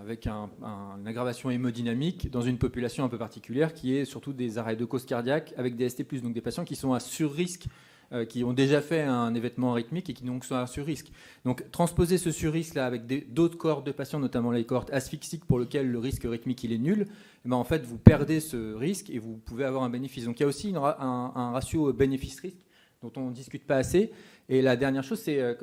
avec une aggravation hémodynamique dans une population un peu particulière qui est surtout des arrêts de cause cardiaque avec des ST+, donc des patients qui sont à surrisque, qui ont déjà fait un événement arythmique et qui donc sont à surrisque. Donc transposer ce surrisque-là avec d'autres cohortes de patients, notamment les cohortes asphyxiques pour lesquelles le risque rythmique il est nul, et ben en fait vous perdez ce risque et vous pouvez avoir un bénéfice. Donc il y a aussi un ratio bénéfice-risque dont on ne discute pas assez. Et la dernière chose, c'est,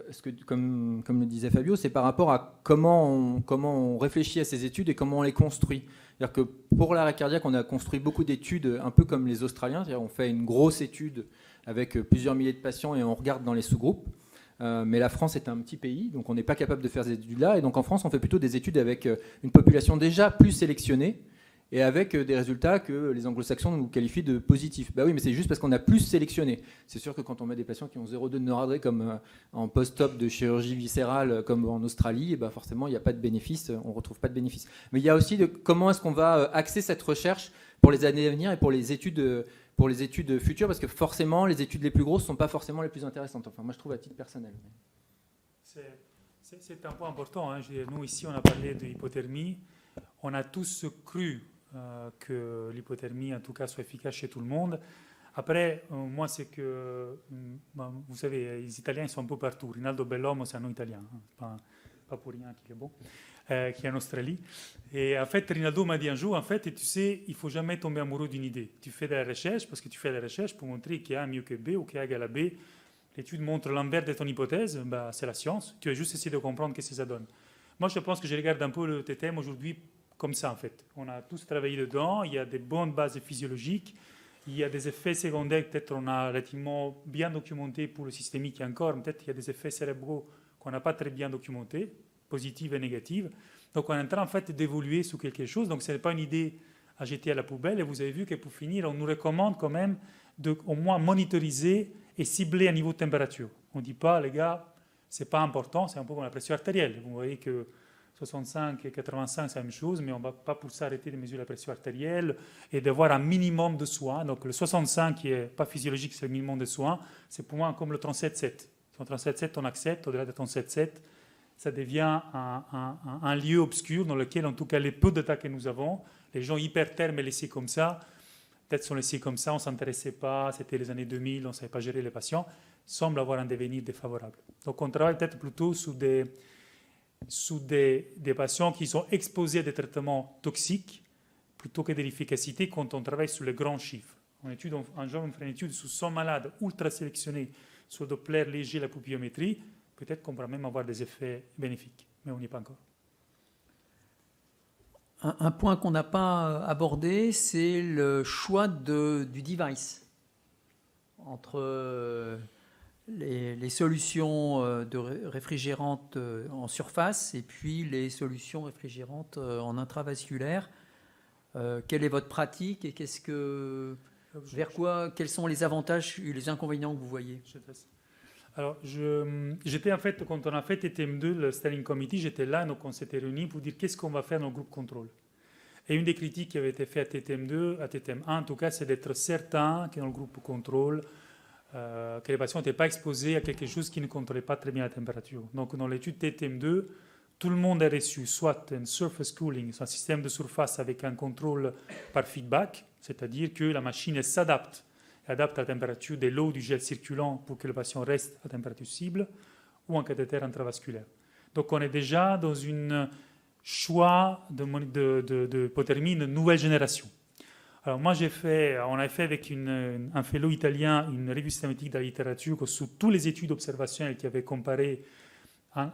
comme le disait Fabio, c'est par rapport à comment on réfléchit à ces études et comment on les construit. C'est-à-dire que pour l'arrêt cardiaque, on a construit beaucoup d'études, un peu comme les Australiens, c'est-à-dire on fait une grosse étude avec plusieurs milliers de patients et on regarde dans les sous-groupes. Mais la France est un petit pays, donc on n'est pas capable de faire ces études-là. Et donc en France, on fait plutôt des études avec une population déjà plus sélectionnée et avec des résultats que les anglo-saxons nous qualifient de positifs. Bah oui, mais c'est juste parce qu'on a plus sélectionné. C'est sûr que quand on met des patients qui ont 0,2 de noradré comme en post-op de chirurgie viscérale comme en Australie, et bah forcément il n'y a pas de bénéfice, on ne retrouve pas de bénéfice. Mais il y a aussi comment est-ce qu'on va axer cette recherche pour les années à venir et pour les études futures, parce que forcément les études les plus grosses ne sont pas forcément les plus intéressantes. Enfin moi je trouve à titre personnel. C'est un point important. Hein. Nous ici on a parlé de l'hypothermie. On a tous cru que l'hypothermie, en tout cas, soit efficace chez tout le monde. Après, moi, c'est que, vous savez, les Italiens, ils sont un peu partout. Rinaldo Bellomo, c'est un nom italien, hein. Pas pour rien qu'il est bon, qui est en Australie. Et en fait, Rinaldo m'a dit un jour, en fait, tu sais, il ne faut jamais tomber amoureux d'une idée. Tu fais de la recherche, parce que tu fais de la recherche pour montrer qu'il y a A mieux que B ou qu'il y a égal à B. L'étude montre l'envers de ton hypothèse, bah, c'est la science. Tu vas juste essayer de comprendre ce que ça donne. Moi, je pense que je regarde un peu le TTM aujourd'hui comme ça, en fait. On a tous travaillé dedans, il y a des bonnes bases physiologiques, il y a des effets secondaires, peut-être on a relativement bien documenté pour le systémique encore, peut-être il y a des effets cérébraux qu'on n'a pas très bien documentés, positifs et négatifs. Donc on est en train, en fait, d'évoluer sur quelque chose, donc ce n'est pas une idée à jeter à la poubelle, et vous avez vu que pour finir, on nous recommande quand même de au moins monitoriser et cibler un niveau de température. On ne dit pas, les gars, c'est pas important, c'est un peu comme la pression artérielle. Vous voyez que 65 et 85, c'est la même chose, mais on ne va pas pour ça arrêter de mesurer la pression artérielle et d'avoir un minimum de soins. Donc le 65, qui n'est pas physiologique, c'est le minimum de soins. C'est pour moi comme le 37,7. En 37,7, on accepte. Au-delà de 37,7, ça devient un lieu obscur dans lequel, en tout cas, les peu d'états que nous avons, les gens hyperthermes laissés comme ça, peut-être sont laissés comme ça, on ne s'intéressait pas, c'était les années 2000, on ne savait pas gérer les patients, semble avoir un devenir défavorable. Donc on travaille peut-être plutôt sous des patients qui sont exposés à des traitements toxiques plutôt que de l'efficacité quand on travaille sur les grands chiffres. Un jour, on fait une étude sur 100 malades ultra sélectionnés sur le Doppler léger, la pupillométrie, peut-être qu'on pourra même avoir des effets bénéfiques, mais on n'y est pas encore. Un point qu'on n'a pas abordé, c'est le choix du device entre les solutions réfrigérantes en surface et puis les solutions réfrigérantes en intravasculaire. Quelle est votre pratique et qu'est-ce que Vers quoi? Quels sont les avantages et les inconvénients que vous voyez? Alors, j'étais en fait, quand on a fait TTM2, le Steering Committee, j'étais là, donc on s'était réunis pour dire qu'est-ce qu'on va faire dans le groupe contrôle. Et une des critiques qui avait été faite à TTM2, à TTM1 en tout cas, c'est d'être certain que dans le groupe contrôle, que les patients n'étaient pas exposés à quelque chose qui ne contrôlait pas très bien la température. Donc, dans l'étude TTM2, tout le monde a reçu soit un surface cooling, un système de surface avec un contrôle par feedback, c'est-à-dire que la machine s'adapte à la température de l'eau du gel circulant pour que le patient reste à température cible, ou un cathéter intravasculaire. Donc on est déjà dans un choix de hypothermie de nouvelle génération. Alors moi on a fait avec un fellow italien une revue systématique de la littérature sur toutes les études observationnelles qui avaient comparé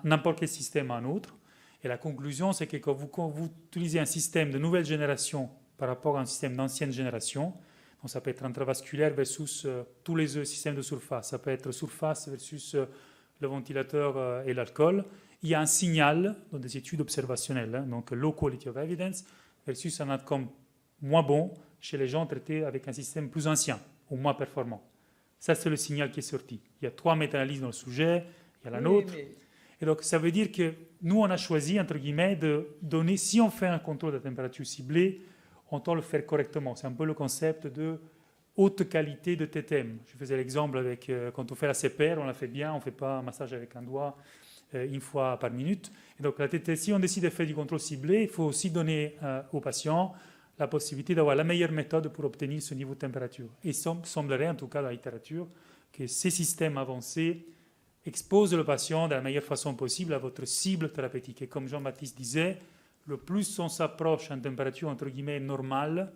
n'importe quel système à un autre. Et la conclusion, c'est que quand vous utilisez un système de nouvelle génération par rapport à un système d'ancienne génération, donc ça peut être intravasculaire versus tous les systèmes de surface, ça peut être surface versus le ventilateur et l'alcool, il y a un signal dans des études observationnelles, donc low quality of evidence versus un outcome moins bon chez les gens traités avec un système plus ancien ou moins performant. Ça, c'est le signal qui est sorti. Il y a 3 méta-analyses dans le sujet, il y a la nôtre. Et donc, ça veut dire que nous, on a choisi, entre guillemets, de donner, si on fait un contrôle de température ciblée, on doit le faire correctement. C'est un peu le concept de haute qualité de TTM. Je faisais l'exemple avec quand on fait la CPR, on la fait bien, on ne fait pas un massage avec un doigt une fois par minute. Et donc, si on décide de faire du contrôle ciblé, il faut aussi donner aux patients la possibilité d'avoir la meilleure méthode pour obtenir ce niveau de température. Et il semblerait, en tout cas dans la littérature, que ces systèmes avancés exposent le patient de la meilleure façon possible à votre cible thérapeutique. Et comme Jean-Baptiste disait, le plus on s'approche en température entre guillemets normale,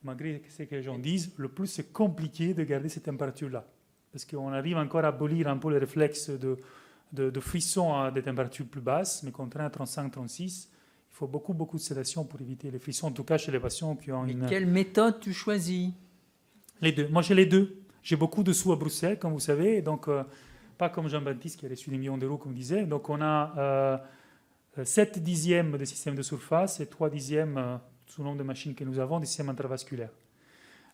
malgré ce que les gens disent, le plus c'est compliqué de garder cette température-là. Parce qu'on arrive encore à abolir un peu les réflexes de frisson à des températures plus basses, mais quand on est à 35-36, il faut beaucoup de sédation pour éviter les frissons, en tout cas chez les patients qui ont une... Quelle méthode tu choisis? Les deux. Moi, j'ai les deux. J'ai beaucoup de sous à Bruxelles, comme vous savez, donc pas comme Jean-Baptiste qui a reçu des millions d'euros, comme disait. Donc, on a 7 dixièmes des systèmes de surface et 3 dixièmes, sous le nombre de machines que nous avons, des systèmes intravasculaires.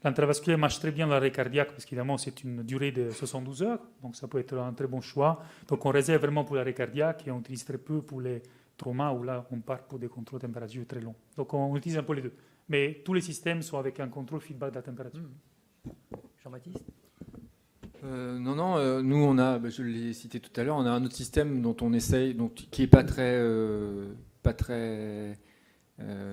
L'intravasculaire marche très bien dans l'arrêt cardiaque, parce qu'évidemment, c'est une durée de 72 heures, donc ça peut être un très bon choix. Donc, on réserve vraiment pour l'arrêt cardiaque et on utilise très peu pour les traumas, où là, on part pour des contrôles de température très longs. Donc, on utilise un peu les deux. Mais tous les systèmes sont avec un contrôle feedback de la température. Jean-Baptiste? Non, nous on a, je l'ai cité tout à l'heure, on a un autre système dont on essaye, qui n'est pas très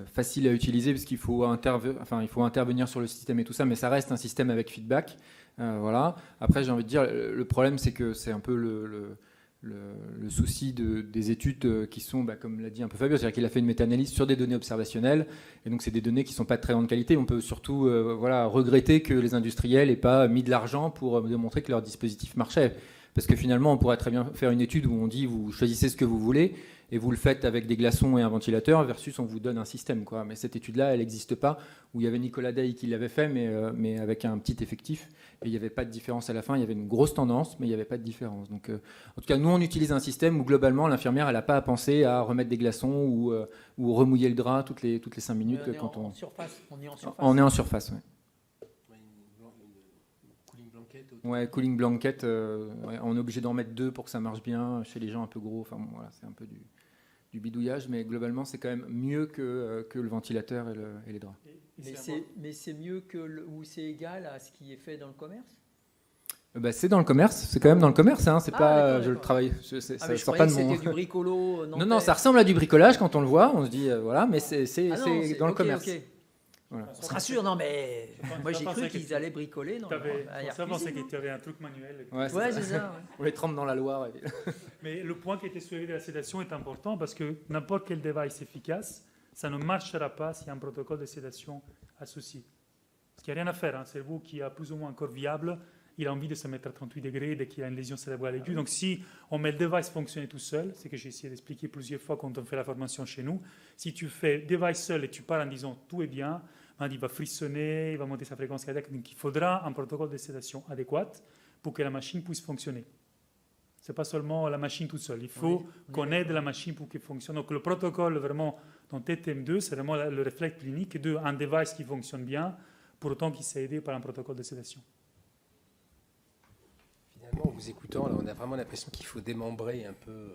facile à utiliser parce qu'il faut intervenir sur le système et tout ça, mais ça reste un système avec feedback. Voilà. Après, j'ai envie de dire, le problème c'est que c'est un peu le souci des études qui sont, comme l'a dit un peu Fabio, c'est-à-dire qu'il a fait une méta-analyse sur des données observationnelles, et donc c'est des données qui ne sont pas de très grande qualité. On peut surtout regretter que les industriels n'aient pas mis de l'argent pour démontrer que leur dispositif marchait. Parce que finalement, on pourrait très bien faire une étude où on dit vous choisissez ce que vous voulez, et vous le faites avec des glaçons et un ventilateur, versus on vous donne un système, quoi. Mais cette étude-là, elle n'existe pas, où il y avait Nicolas Day qui l'avait fait, mais avec un petit effectif, et il n'y avait pas de différence à la fin. Il y avait une grosse tendance, mais il n'y avait pas de différence. Donc, en tout cas, nous, on utilise un système où, globalement, l'infirmière, elle n'a pas à penser à remettre des glaçons ou remouiller le drap toutes les 5 minutes. On est en surface. On est en surface, oui. Ouais, Cooling blanket, on est obligé d'en mettre 2 pour que ça marche bien chez les gens un peu gros. Enfin, bon, voilà, c'est un peu du bidouillage, mais globalement, c'est quand même mieux que le ventilateur et les draps. Mais c'est mieux ou c'est égal à ce qui est fait dans le commerce? C'est dans le commerce, c'est quand même dans le commerce, hein. C'est pas, d'accord. je le travaille, ça je sort croyais pas que de mon. c'était du bricolo. Non, ça ressemble à du bricolage quand on le voit, on se dit voilà, mais c'est dans le commerce. Okay. Voilà. On se rassure, non, mais moi j'ai cru qu'ils allaient bricoler. Ça pensait que tu avais un truc manuel. Ouais, c'est ça. On les trempe dans la Loire. Mais le point qui était soulevé de la sédation est important parce que n'importe quel device efficace, ça ne marchera pas s'il y a un protocole de sédation associé. Parce qu'il n'y a rien à faire. Un cerveau qui est plus ou moins encore viable, il a envie de se mettre à 38 degrés dès qu'il a une lésion cérébrale aiguë. Donc si on met le device fonctionner tout seul, c'est que j'ai essayé d'expliquer plusieurs fois quand on fait la formation chez nous, si tu fais device seul et tu pars en disant tout est bien, il va frissonner, il va monter sa fréquence cardiaque. Donc il faudra un protocole de sédation adéquat pour que la machine puisse fonctionner. Ce n'est pas seulement la machine toute seule. Il faut qu'on aide la machine pour qu'elle fonctionne. Donc le protocole vraiment dans TTM2, c'est vraiment le réflexe clinique d'un device qui fonctionne bien pour autant qu'il s'est aidé par un protocole de sédation. Finalement, en vous écoutant, là, on a vraiment l'impression qu'il faut démembrer un peu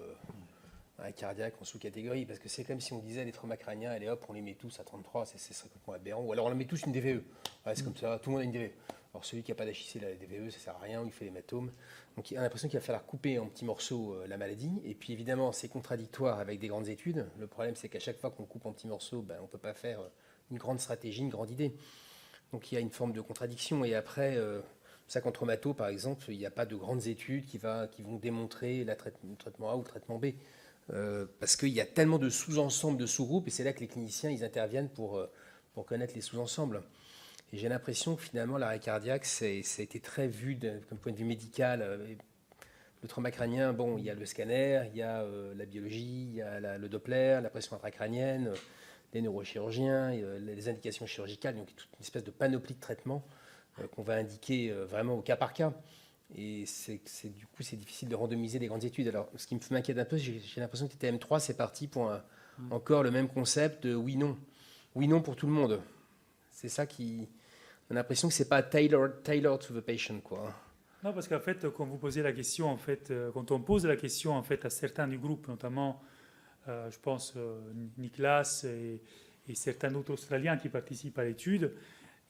un cardiaque en sous-catégorie, parce que c'est comme si on disait les traumas crâniens, allez hop, on les met tous à 33, c'est complètement aberrant. Ou alors on les met tous une DVE. Ouais, c'est comme ça, tout le monde a une DVE. Alors celui qui n'a pas d'HIC, la DVE, ça ne sert à rien, il fait l'hématome. Donc il a l'impression qu'il va falloir couper en petits morceaux la maladie. Et puis évidemment, c'est contradictoire avec des grandes études. Le problème, c'est qu'à chaque fois qu'on coupe en petits morceaux, on ne peut pas faire une grande stratégie, une grande idée. Donc il y a une forme de contradiction. Et après, ça qu'en traumato, par exemple, il n'y a pas de grandes études qui vont démontrer le traitement A ou le traitement B. Parce qu'il y a tellement de sous-ensembles, de sous-groupes, et c'est là que les cliniciens ils interviennent pour connaître les sous-ensembles. Et j'ai l'impression que finalement l'arrêt cardiaque, ça a été très vu comme point de vue médical. Le trauma crânien, bon, il y a le scanner, il y a la biologie, il y a le Doppler, la pression intracrânienne, les neurochirurgiens, les indications chirurgicales, donc toute une espèce de panoplie de traitements qu'on va indiquer vraiment au cas par cas. Et du coup, c'est difficile de randomiser des grandes études. Alors, ce qui m'inquiète un peu, j'ai l'impression que TTM3, c'est parti pour encore le même concept de oui-non. Oui-non pour tout le monde. C'est ça qui... On a l'impression que ce n'est pas tailored to the patient, quoi. Non, parce qu'en fait, quand vous posez la question, en fait, quand on pose la question en fait, à certains du groupe, notamment, je pense, Nicolas et certains autres Australiens qui participent à l'étude,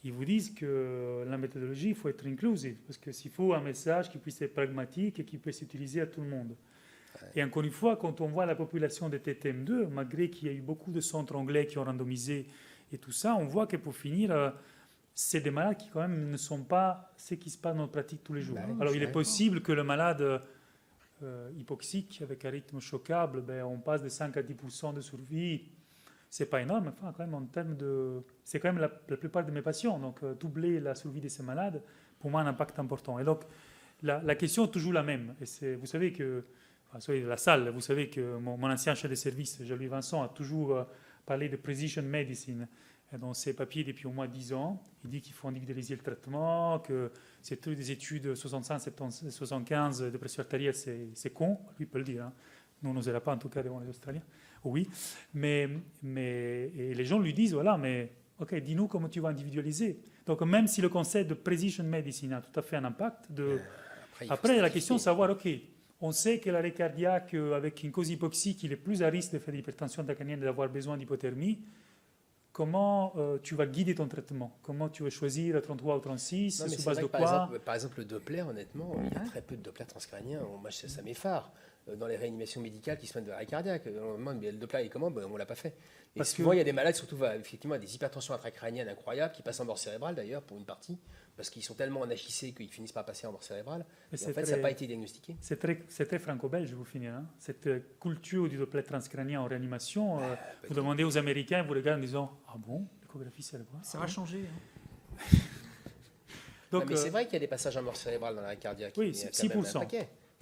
ils vous disent que la méthodologie, il faut être inclusive, parce qu'il faut un message qui puisse être pragmatique et qui puisse s'utiliser à tout le monde. Ouais. Et encore une fois, quand on voit la population de TTM2, malgré qu'il y a eu beaucoup de centres anglais qui ont randomisé et tout ça, on voit que pour finir, c'est des malades qui quand même ne sont pas ce qui se passe dans notre pratique tous les jours. Alors il est possible que le malade hypoxique avec un rythme choquable, on passe de 5 à 10% de survie. C'est pas énorme, enfin, quand même, en termes de... C'est quand même la plupart de mes patients. Donc, doubler la survie de ces malades, pour moi, a un impact important. Et donc, la question est toujours la même. Et vous savez que, enfin, soyez de la salle, vous savez que mon ancien chef de service, Jean-Louis Vincent, a toujours parlé de precision medicine dans ses papiers depuis au moins 10 ans. Il dit qu'il faut individualiser le traitement, que c'est toutes des études 65, 70, 75 de pression artérielle, c'est con, lui peut le dire. Hein. Nous, on n'osera pas, en tout cas, devant les Australiens. Oui, mais et les gens lui disent, voilà, mais ok, dis-nous comment tu vas individualiser. Donc même si le concept de precision medicine a tout à fait un impact, après la question de savoir, ok, on sait que l'arrêt cardiaque avec une cause hypoxique, il est plus à risque de faire de l'hypertension intracrânienne et d'avoir besoin d'hypothermie. Comment tu vas guider ton traitement? Comment tu vas choisir 33 ou 36? Sur base de quoi? Par exemple, le Doppler, honnêtement, il y a très peu de Doppler transcrânien. Moi, ça m'effare. Dans les réanimations médicales qui se mettent de l'arrêt cardiaque. Le Doppler, il est comment? On ne l'a pas fait. Et souvent, il y a des malades, surtout effectivement, des hypertensions intracrâniennes incroyables, qui passent en mort cérébrale d'ailleurs, pour une partie, parce qu'ils sont tellement en HIC qu'ils finissent par passer en mort cérébrale. Et en fait, ça n'a pas été diagnostiqué. C'est très franco-belge, je vous finis. Hein. Cette culture du Doppler transcrânien en réanimation, vous demandez aux Américains, vous regardez en disant, ah bon, l'échographie cérébrale? Ça va changer. Hein. Donc, mais c'est vrai qu'il y a des passages en mort cérébrale dans l'arrêt cardiaque. Oui, 6%.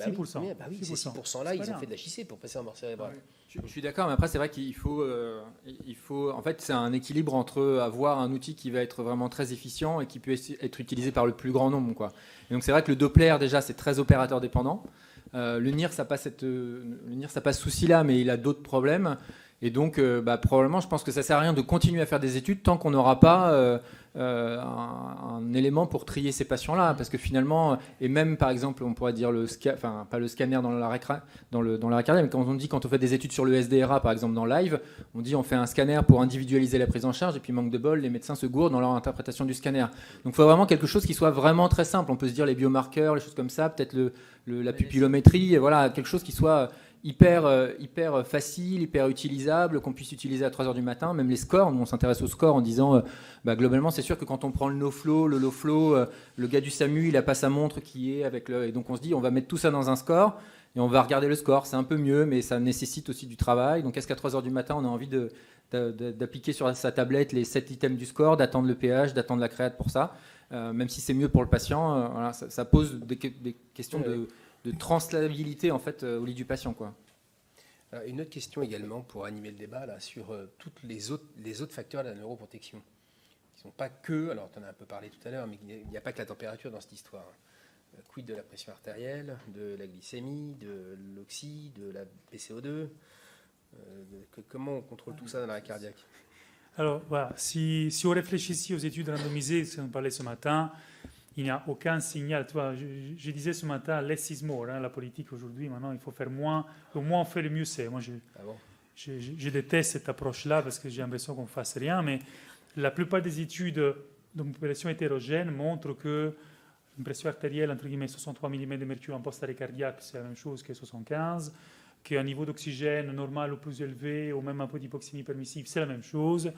6%. Oui, ces 6%-là, ils ont fait de l'HIC pour passer en mort cérébrale. Je suis d'accord, mais après, c'est vrai qu'il faut, en fait, c'est un équilibre entre avoir un outil qui va être vraiment très efficient et qui peut être utilisé par le plus grand nombre, quoi. Et donc, c'est vrai que le Doppler, déjà, c'est très opérateur dépendant. Le NIR, ça passe ce souci-là, mais il a d'autres problèmes. Et donc, probablement, je pense que ça ne sert à rien de continuer à faire des études tant qu'on n'aura pas un élément pour trier ces patients-là. Parce que finalement, et même par exemple, on pourrait dire pas le scanner dans l'arrêt cardiaque, mais quand on fait des études sur le SDRA, par exemple dans Live, on dit on fait un scanner pour individualiser la prise en charge, et puis manque de bol, les médecins se gourdent dans leur interprétation du scanner. Donc il faut vraiment quelque chose qui soit vraiment très simple. On peut se dire les biomarqueurs, les choses comme ça, peut-être la pupillométrie, voilà, quelque chose qui soit hyper facile, hyper utilisable, qu'on puisse utiliser à 3h du matin. Même les scores, nous on s'intéresse aux scores en disant globalement c'est sûr que quand on prend le no-flow, le low-flow, le gars du SAMU il n'a pas sa montre qui est avec et donc on se dit on va mettre tout ça dans un score et on va regarder le score, c'est un peu mieux mais ça nécessite aussi du travail. Donc est-ce qu'à 3h du matin on a envie d'appliquer sur sa tablette les 7 items du score, d'attendre le pH, d'attendre la créate pour ça, même si c'est mieux pour le patient, voilà, ça pose des questions de translatabilité en fait au lit du patient, quoi. Alors, une autre question également pour animer le débat là, sur tous les autres facteurs de la neuroprotection qui ne sont pas que, alors tu en as un peu parlé tout à l'heure, mais il n'y a pas que la température dans cette histoire. Quid de la pression artérielle, de la glycémie, de l'oxy, de la PCO2, comment on contrôle tout ça dans l'arrêt cardiaque? Alors voilà, si on réfléchit aux études randomisées, si on parlait ce matin, il n'y a aucun signal. Tu vois, je disais ce matin, less is more. La politique aujourd'hui, maintenant, il faut faire moins. Le moins on fait, le mieux c'est. Moi, je déteste cette approche-là parce que j'ai l'impression qu'on ne fasse rien. Mais la plupart des études de population hétérogène montrent que une pression artérielle, entre guillemets, 63 mm de mercure en post-arrêt cardiaque, c'est la même chose que 75. Qu'un niveau d'oxygène normal ou plus élevé, ou même un peu d'hypoxémie permissive, c'est la même chose.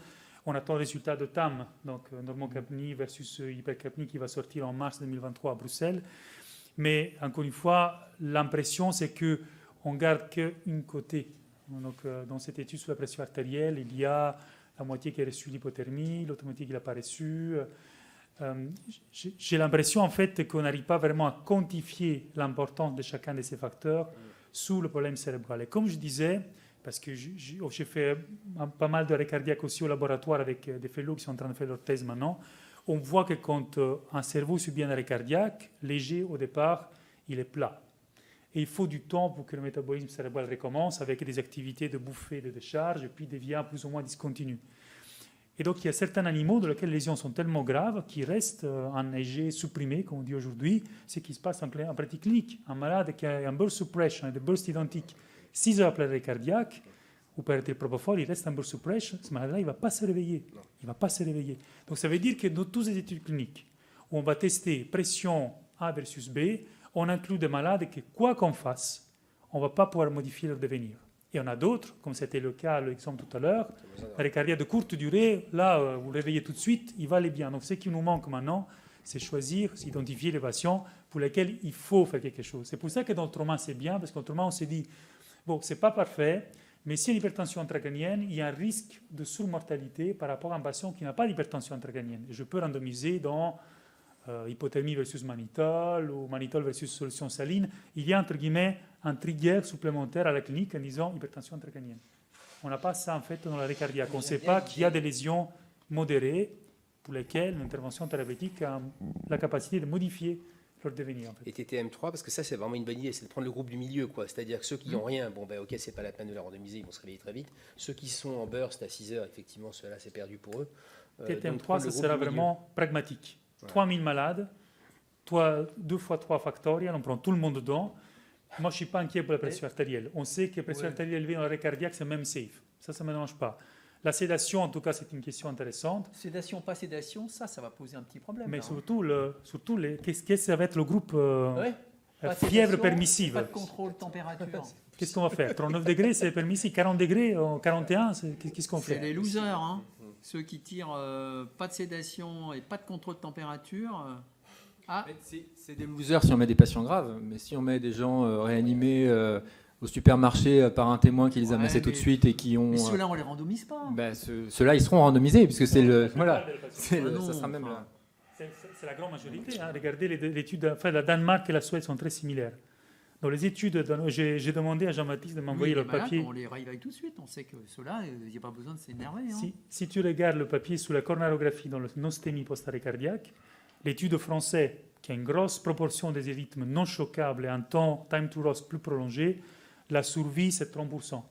On attend le résultat de TAM, donc normocapnie versus hypercapnie, qui va sortir en mars 2023 à Bruxelles. Mais encore une fois, l'impression, c'est qu'on ne garde qu'un côté. Donc, dans cette étude sur la pression artérielle, il y a la moitié qui a reçu l'hypothermie, l'autre moitié qui ne l'a pas reçue. J'ai l'impression, en fait, qu'on n'arrive pas vraiment à quantifier l'importance de chacun de ces facteurs sous le problème cérébral. Et comme je disais, parce que j'ai fait pas mal d'arrêts cardiaques aussi au laboratoire avec des fellows qui sont en train de faire leur thèse maintenant, on voit que quand un cerveau subit un arrêt cardiaque, léger au départ, il est plat. Et il faut du temps pour que le métabolisme cérébral recommence avec des activités de bouffée, de décharge, et puis devient plus ou moins discontinu. Et donc, il y a certains animaux dans lesquels les lésions sont tellement graves qu'ils restent en EG supprimé, comme on dit aujourd'hui, ce qui se passe en pratique clinique. Un malade qui a un burst suppression et des bursts identiques, 6 heures après l'arrêt cardiaque, ou par artère propofol, il reste en burst suppression, ce malade-là, il ne va pas se réveiller. Il va pas se réveiller. Donc, ça veut dire que dans toutes les études cliniques, où on va tester pression A versus B, on inclut des malades que, quoi qu'on fasse, on ne va pas pouvoir modifier leur devenir. Et on a d'autres, comme c'était le cas, l'exemple tout à l'heure, l'arrêt cardiaque de courte durée, là, vous le réveillez tout de suite, il va aller bien. Donc, ce qui nous manque maintenant, c'est choisir, s'identifier les patients pour lesquels il faut faire quelque chose. C'est pour ça que dans le trauma, c'est bien, parce qu'autrement, on s'est dit, bon, c'est pas parfait, mais s'il y a une hypertension intracrânienne, il y a un risque de surmortalité par rapport à un patient qui n'a pas d'hypertension intracrânienne. Et je peux randomiser dans hypothermie versus mannitol ou mannitol versus solution saline. Il y a, entre guillemets, un trigger supplémentaire à la clinique en disant hypertension intracrânienne. On n'a pas ça, en fait, dans l'arrêt cardiaque. On ne sait pas qu'il y a des lésions modérées pour lesquelles l'intervention thérapeutique a la capacité de modifier leur devenir. En fait. Et TTM3, parce que ça, c'est vraiment une bonne idée, c'est de prendre le groupe du milieu, quoi. C'est-à-dire que ceux qui n'ont rien, bon, ben, ok, c'est pas la peine de les randomiser, ils vont se réveiller très vite. Ceux qui sont en burst à 6 heures, effectivement, ceux-là, c'est perdu pour eux. TTM3, ça sera vraiment pragmatique. Ouais. 3000 malades, 2 fois 3 factoriel, on prend tout le monde dedans. Moi, je ne suis pas inquiet pour la pression artérielle. On sait que la pression artérielle élevée dans l'arrêt cardiaque, c'est même safe. Ça ne me dérange pas. La sédation, en tout cas, c'est une question intéressante. Sédation, pas sédation, ça va poser un petit problème. Mais là, surtout, qu'est-ce que ça va être le groupe sédation, fièvre permissive. Pas de contrôle température. Qu'est-ce qu'on va faire? 39 degrés, c'est permissif. 40 degrés, 41, qu'est-ce qu'on fait? C'est les losers, hein. Ceux qui tirent pas de sédation et pas de contrôle de température. C'est des losers si on met des patients graves, mais si on met des gens réanimés au supermarché par un témoin qui les a massés tout de suite et qui ont... Mais ceux-là, on les randomise pas. Ceux-là, ils seront randomisés, puisque c'est le... Voilà, ça sera même là. C'est la grande majorité. Hein. Regardez l'étude, enfin, la Danemark et la Suède sont très similaires. Dans les études, j'ai demandé à Jean-Baptiste de m'envoyer le papier. On les réveille tout de suite, on sait que ceux-là, il n'y a pas besoin de s'énerver. Hein. Si tu regardes le papier sur la coronarographie dans le nostémie post-arrêt cardiaque, l'étude française, qui a une grosse proportion des rythmes non choquables et un temps time to loss plus prolongé, la survie, c'est 30%.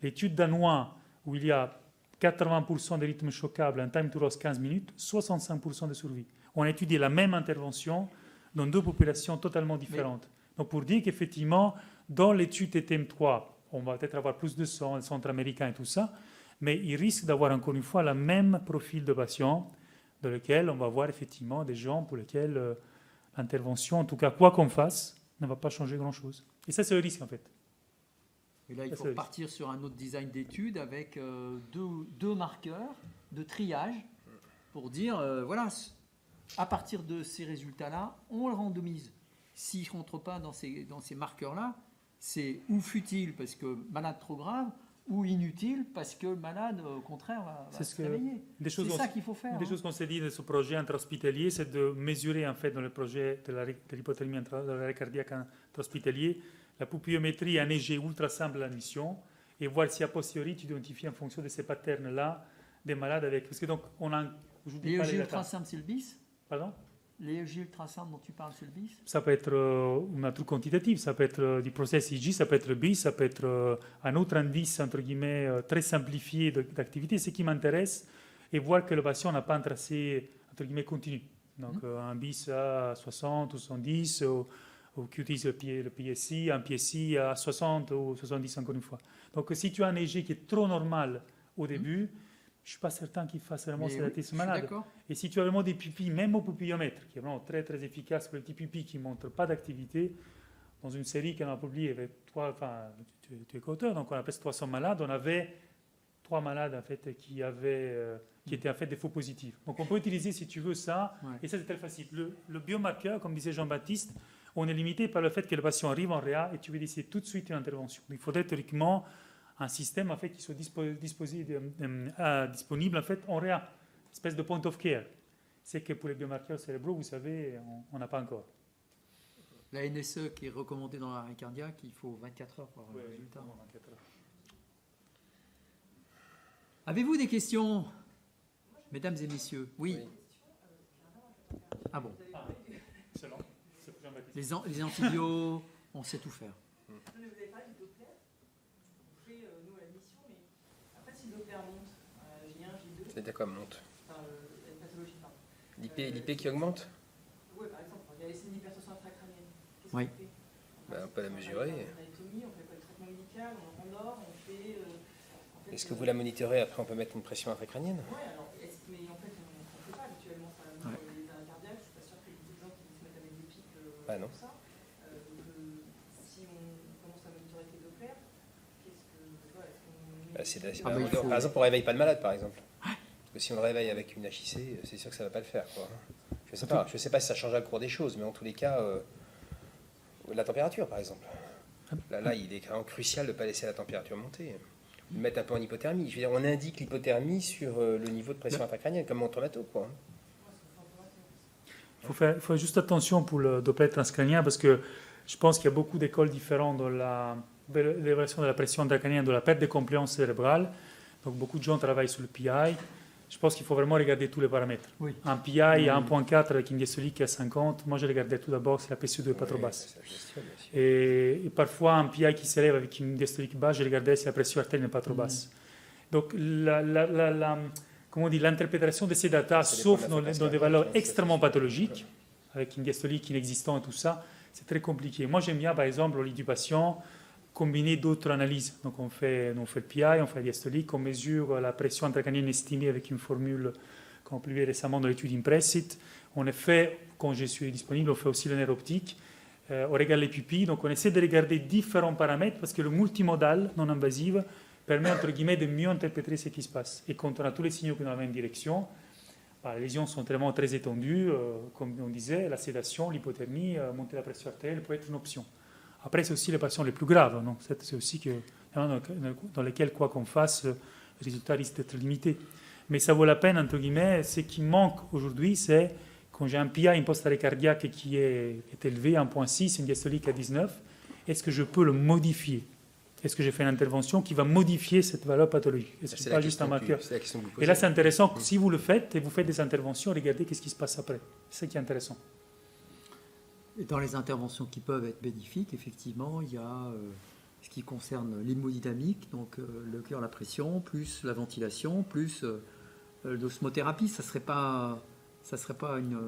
L'étude danoise, où il y a 80% des rythmes choquables, un time to loss 15 minutes, 65% de survie. On a étudié la même intervention dans 2 populations totalement différentes. Donc pour dire qu'effectivement, dans l'étude TTM3, on va peut-être avoir plus de sang, le centre américain et tout ça, mais il risque d'avoir encore une fois le même profil de patients dans lequel on va voir effectivement des gens pour lesquels l'intervention, en tout cas quoi qu'on fasse, ne va pas changer grand-chose. Et ça, c'est le risque en fait. Et là, il faut partir sur un autre design d'étude avec deux marqueurs de triage pour dire, voilà, à partir de ces résultats-là, on le randomise. S'il ne rentre pas dans ces marqueurs-là, c'est ou futile parce que malade trop grave, ou inutile parce que le malade, au contraire, va se réveiller. C'est ça qu'il faut faire. Des choses qu'on s'est dit de ce projet intra-hospitalier, c'est de mesurer en fait dans le projet de l'hypothermie de l'arrêt cardiaque intra-hospitalier la pupillométrie en EG ultra simple à l'admission et voir si a posteriori tu identifies en fonction de ces patterns-là des malades avec... Parce que donc, on a... L'EG ultra simple, c'est le bis? Pardon? L'EG ultra simple dont tu parles, c'est le bis? Ça peut être un truc quantitatif, ça peut être du process EG, ça peut être le bis, ça peut être un autre indice, entre guillemets, très simplifié d'activité. Ce qui m'intéresse, et voir que le patient n'a pas un tracé, entre guillemets, continu. Donc un bis à 60 ou 70, ou qui utilise le PSI, un PSI à 60 ou 70 encore une fois. Donc si tu as un EG qui est trop normal au début, je ne suis pas certain qu'il fasse vraiment sédatisme malade. Et si tu as vraiment des pupilles, même au pupillomètre, qui est vraiment très très efficace pour les petits pupilles qui ne montrent pas d'activité, dans une série qu'on a publiée avec toi, enfin, tu es co-auteur, donc on appelle 300 malades, on avait 3 malades en fait, qui étaient en fait des faux positifs. Donc on peut utiliser, si tu veux, ça, et ça c'est très facile. Le biomarqueur, comme disait Jean-Baptiste, on est limité par le fait que le patient arrive en réa et tu veux décider tout de suite une intervention. Il faudrait théoriquement un système en fait, qui soit disponible en, fait, en réa, une espèce de point of care. C'est que pour les biomarqueurs cérébraux, vous savez, on n'a pas encore. La NSE qui est recommandée dans l'arrêt cardiaque, il faut 24 heures pour avoir le résultat. 24 heures. Avez-vous des questions, mesdames et messieurs? Oui. Ah bon. Excellent. Les antibiotiques, on sait tout faire. Vous avez parlé du Doppler. On fait, nous, à la mission, mais après, si le Doppler monte, J1, J2. C'est-à-dire quoi monte? Enfin, la pathologie, pardon. L'IP qui augmente? Oui, par exemple, il y a les signes d'hypertension intracrânienne. Qu'est-ce Oui. qu'on fait? On peut la mesurer. On fait l'anatomie, on fait pas le traitement médical, on dort, on fait. Est-ce que vous la monitorez? Après, on peut mettre une pression intracrânienne? Oui, alors, mais en fait, on ne fait pas habituellement ça. Dans les arrêts cardiaques, je ne suis pas sûre qu'il y ait beaucoup de gens qui se mettent avec des pics Non. comme ça. Si on commence à monitorer avec les Doppler, est-ce qu'on. Par exemple, on ne réveille pas le malade, par exemple. Parce que si on le réveille avec une HIC, c'est sûr que ça ne va pas le faire. Quoi. Je ne sais pas si ça change le cours des choses, mais en tous les cas, la température, par exemple. Là, il est vraiment crucial de ne pas laisser la température monter. Le mettre un peu en hypothermie. Je veux dire, on indique l'hypothermie sur le niveau de pression intracrânienne, comme en tomato, quoi. Il faut juste attention pour le Doppler transcrânien, parce que je pense qu'il y a beaucoup d'écoles différentes dans l'évaluation de la pression intracrânienne, de la perte de compliance cérébrale. Donc beaucoup de gens travaillent sur le PI. Je pense qu'il faut vraiment regarder tous les paramètres. Oui. Un PI à 1.4 avec une diastolique à 50, moi je regardais tout d'abord si la PCO2 n'est pas trop basse. Et parfois un PI qui s'élève avec une diastolique basse, je regardais si la pression artérielle n'est pas trop basse. Donc l'interprétation de ces datas, sauf dans des valeurs extrêmement pathologiques, avec une diastolique inexistante et tout ça, c'est très compliqué. Moi j'aime bien par exemple au lit du patient combiner d'autres analyses. Donc on fait le PI, on fait la diastolique, on mesure la pression intracrânienne estimée avec une formule qu'on a publiée récemment dans l'étude Impressit. On a fait, quand je suis disponible, on fait aussi le nerf optique. On regarde les pupilles. Donc on essaie de regarder différents paramètres parce que le multimodal non invasif permet entre guillemets de mieux interpréter ce qui se passe. Et quand on a tous les signaux qui vont dans la même direction, les lésions sont vraiment très étendues. Comme on disait, la sédation, l'hypothermie, monter la pression artérielle peut être une option. Après, c'est aussi les patients les plus graves. Donc c'est aussi dans lesquels, quoi qu'on fasse, le résultat risque d'être limité. Mais ça vaut la peine, entre guillemets. Ce qui manque aujourd'hui, c'est quand j'ai un PI, une post-arrêt cardiaque qui est élevé, 1.6, une diastolique à 19, est-ce que je peux le modifier? Est-ce que j'ai fait une intervention qui va modifier cette valeur pathologique? Est-ce que c'est pas juste un marqueur? Et là, c'est intéressant. Si vous le faites et vous faites des interventions, regardez qu'est-ce qui se passe après. C'est ça qui est intéressant. Et dans les interventions qui peuvent être bénéfiques, effectivement, il y a ce qui concerne l'hémodynamique, donc le cœur, la pression, plus la ventilation, plus l'osmothérapie. Ça serait pas une...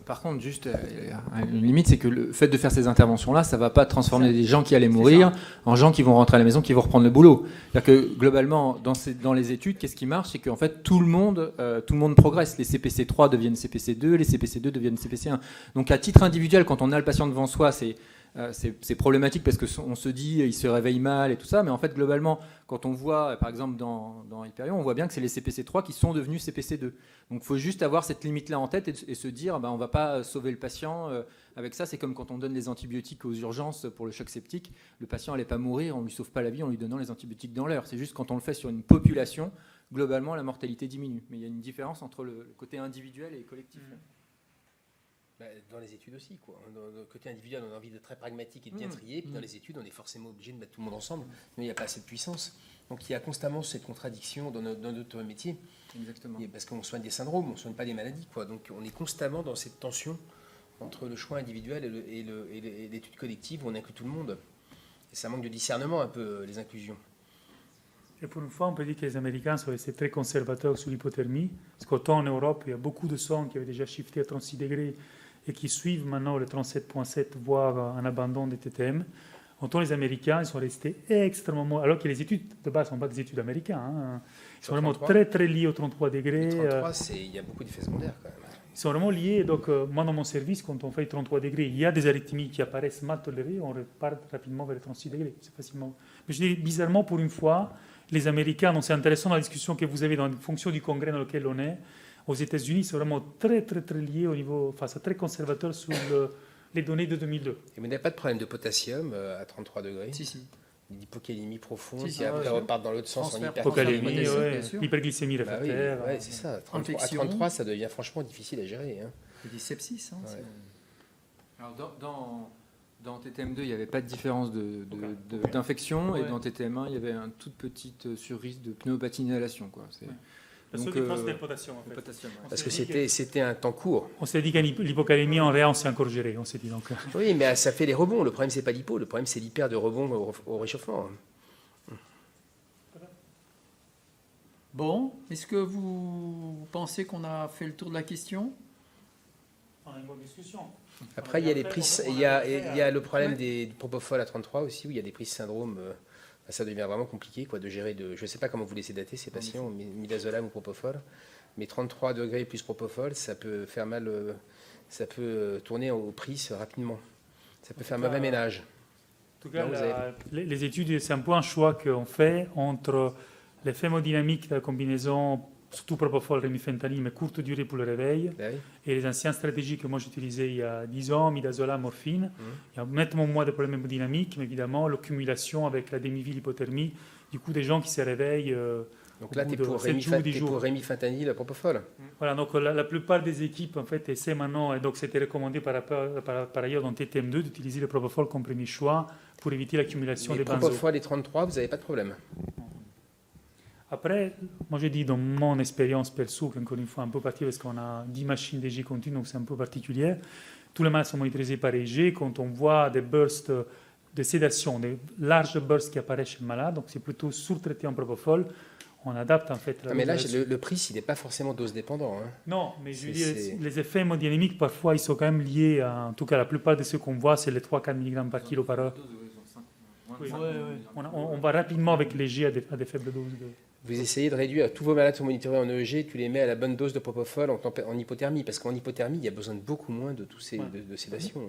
Par contre, juste une limite, c'est que le fait de faire ces interventions-là, ça ne va pas transformer des gens qui allaient mourir en gens qui vont rentrer à la maison, qui vont reprendre le boulot. C'est-à-dire que globalement, dans les études, qu'est-ce qui marche? C'est qu'en fait, tout le monde progresse. Les CPC3 deviennent CPC2, les CPC2 deviennent CPC1. Donc à titre individuel, quand on a le patient devant soi, c'est problématique parce qu'on se dit il se réveille mal et tout ça, mais en fait globalement quand on voit par exemple dans Hyperion, on voit bien que c'est les CPC3 qui sont devenus CPC2. Donc il faut juste avoir cette limite là en tête et se dire on ne va pas sauver le patient avec ça. C'est comme quand on donne les antibiotiques aux urgences pour le choc septique, le patient n'allait pas mourir, on ne lui sauve pas la vie en lui donnant les antibiotiques dans l'heure. C'est juste quand on le fait sur une population, globalement la mortalité diminue. Mais il y a une différence entre le côté individuel et collectif. Dans les études aussi, quoi. Dans le côté individuel, on a envie d'être très pragmatique et de bien trier. Puis dans les études, on est forcément obligé de mettre tout le monde ensemble. Mais il n'y a pas assez de puissance. Donc il y a constamment cette contradiction dans notre métier. Exactement. Parce qu'on soigne des syndromes, on ne soigne pas des maladies, quoi. Donc on est constamment dans cette tension entre le choix individuel et l'étude collective où on inclut tout le monde. Et ça manque de discernement un peu, les inclusions. Et pour une fois, on peut dire que les Américains sont restés très conservateurs sur l'hypothermie, parce qu'autant en Europe, il y a beaucoup de centres qui avaient déjà shifté à 36 degrés et qui suivent maintenant le 37,7, voire un abandon des TTM. Autant les Américains, ils sont restés extrêmement... Alors que les études de base ne sont pas des études américaines. Hein. Ils sont vraiment 33. très, très liés aux 33 degrés. 33, il y a beaucoup d'effets secondaires quand même. Ils sont vraiment liés. Donc, moi, dans mon service, quand on fait 33 degrés, il y a des arythmies qui apparaissent mal tolérées, on repart rapidement vers les 36 degrés. C'est facilement... Mais je dis, bizarrement, pour une fois, les Américains, donc c'est intéressant dans la discussion que vous avez dans la fonction du congrès dans lequel on est, aux États-Unis, c'est vraiment très, très, très lié au niveau... Enfin, c'est très conservateur sur les données de 2002. Et vous n'avez pas de problème de potassium à 33 degrés? Si. D'hypocalémie profonde, Si, qui si, après ouais. repartent dans l'autre sens en Transfert hypercalémie. potassium, Hypocalémie, bien ouais. sûr. Hyperglycémie Bah oui, réfractaire. ouais, c'est ça. 33, à Infection. 33, ça devient franchement difficile à gérer. Hein. C'est des sepsis. Hein, Ouais. Alors, dans TTM2, il n'y avait pas de différence d'infection, Ouais. et dans TTM1, il y avait un toute petite surrisque de pneumopathie inhalation. Quoi. C'est, Ouais. La seule donc, différence, c'était le potassium, en le fait. potassium, ouais. Parce que c'était un temps court. On s'est dit qu'à l'hypocalémie, en réa, on s'est encore géré. On s'est dit donc. Oui, mais ça fait les rebonds. Le problème, c'est pas l'hypo. Le problème, c'est l'hyper de rebond au réchauffement. Bon, est-ce que vous pensez qu'on a fait le tour de la question? On a une bonne discussion. Après, il y a les prises, il y a le problème du propofol à 33 aussi, où il y a des prises syndrome. Ça devient vraiment compliqué quoi, de gérer. Je ne sais pas comment vous laissez dater ces patients, midazolam ou propofol, mais 33 degrés plus propofol, ça peut faire mal, ça peut tourner aux prises rapidement. Ça peut faire mauvais ménage. En tout cas, Non, vous les études, c'est un peu un choix qu'on fait entre l'effet hémodynamique de la combinaison, surtout propofol, remifentanil, mais courte durée pour le réveil, Ben oui. et les anciennes stratégies que moi j'utilisais il y a 10 ans, midazolam, morphine. Il y a nettement moins de problèmes hémodynamiques, mais évidemment, l'accumulation avec la demi-vie, l'hypothermie, du coup, des gens qui se réveillent. Donc là, au tu es bout de pour 7 jours, 10 jours. remifentanil, propofol. Voilà, donc la plupart des équipes, en fait, essaient maintenant, et donc c'était recommandé par ailleurs dans TTM2 d'utiliser le propofol comme premier choix pour éviter l'accumulation Les des benzos. propofol et 33, vous n'avez pas de problème. Après, moi je dis dans mon expérience perso, qu'encore une fois un peu particulier parce qu'on a 10 machines d'EG continues, donc c'est un peu particulier. Tous les malades sont monitorisés par EG. Quand on voit des bursts de sédation, des larges bursts qui apparaissent chez le malade, donc c'est plutôt sous-traité en propofol, on adapte en fait. Mais là, le prix, il n'est pas forcément dose dépendant. Hein. Non, mais je veux C'est- dire, les effets hémodynamiques, parfois, ils sont quand même liés à, en tout cas, la plupart de ceux qu'on voit, c'est les 3-4 mg par kilo par heure. Oui. On va rapidement avec les G à des faibles doses. Vous essayez de réduire, tous vos malades sont monitorés en EEG, tu les mets à la bonne dose de propofol en hypothermie, parce qu'en hypothermie, il y a besoin de beaucoup moins de tous ces de sédation.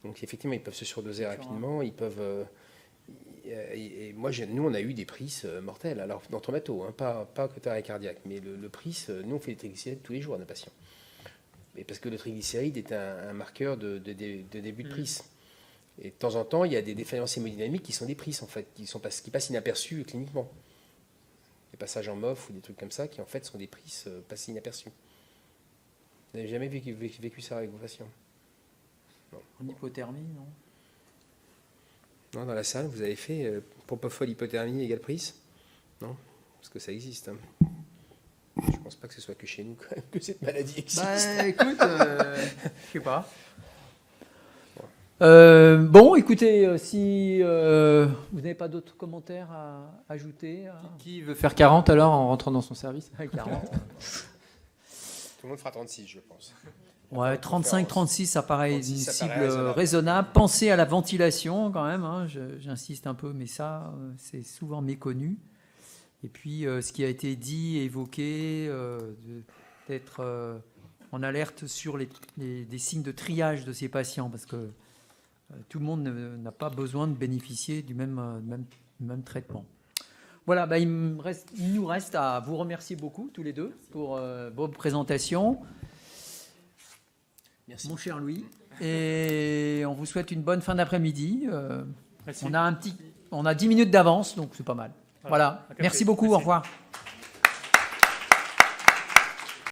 Donc effectivement, ils peuvent se surdoser rapidement, ils peuvent... et moi, nous, on a eu des prises mortelles, alors dans Tomato, hein, pas côté arrêt cardiaque, mais le prise, nous, on fait des triglycérides tous les jours à nos patients. Et parce que le triglycéride est un marqueur de début de prise. Et de temps en temps, il y a des défaillances hémodynamiques qui sont des prises, en fait, qui passent inaperçues cliniquement. Des passages en MOF ou des trucs comme ça qui en fait sont des prises passées inaperçues. Vous n'avez jamais vécu ça avec vos patients? En hypothermie, non? Non, dans la salle, vous avez fait propofol hypothermie égale prise? Non? Parce que ça existe. Hein. Je pense pas que ce soit que chez nous quand même, que cette maladie existe. Bah écoute, je sais pas. Bon, écoutez, si vous n'avez pas d'autres commentaires à ajouter Qui veut faire 40 alors en rentrant dans son service? 40. Tout le monde fera 36, je pense. Ouais, 35-36, ça paraît 36, une ça cible paraît raisonnable. raisonnable. Pensez à la ventilation quand même, hein, j'insiste un peu, mais ça, c'est souvent méconnu. Et puis, ce qui a été dit, évoqué, d'être en alerte sur des signes de triage de ces patients, parce que tout le monde n'a pas besoin de bénéficier du même traitement. Voilà, bah, il nous reste à vous remercier beaucoup, tous les deux, pour vos présentations. Merci. Mon cher Louis. Et on vous souhaite une bonne fin d'après-midi. Merci. On a 10 minutes d'avance, donc c'est pas mal. Voilà. Un café. Merci beaucoup, Merci. au revoir.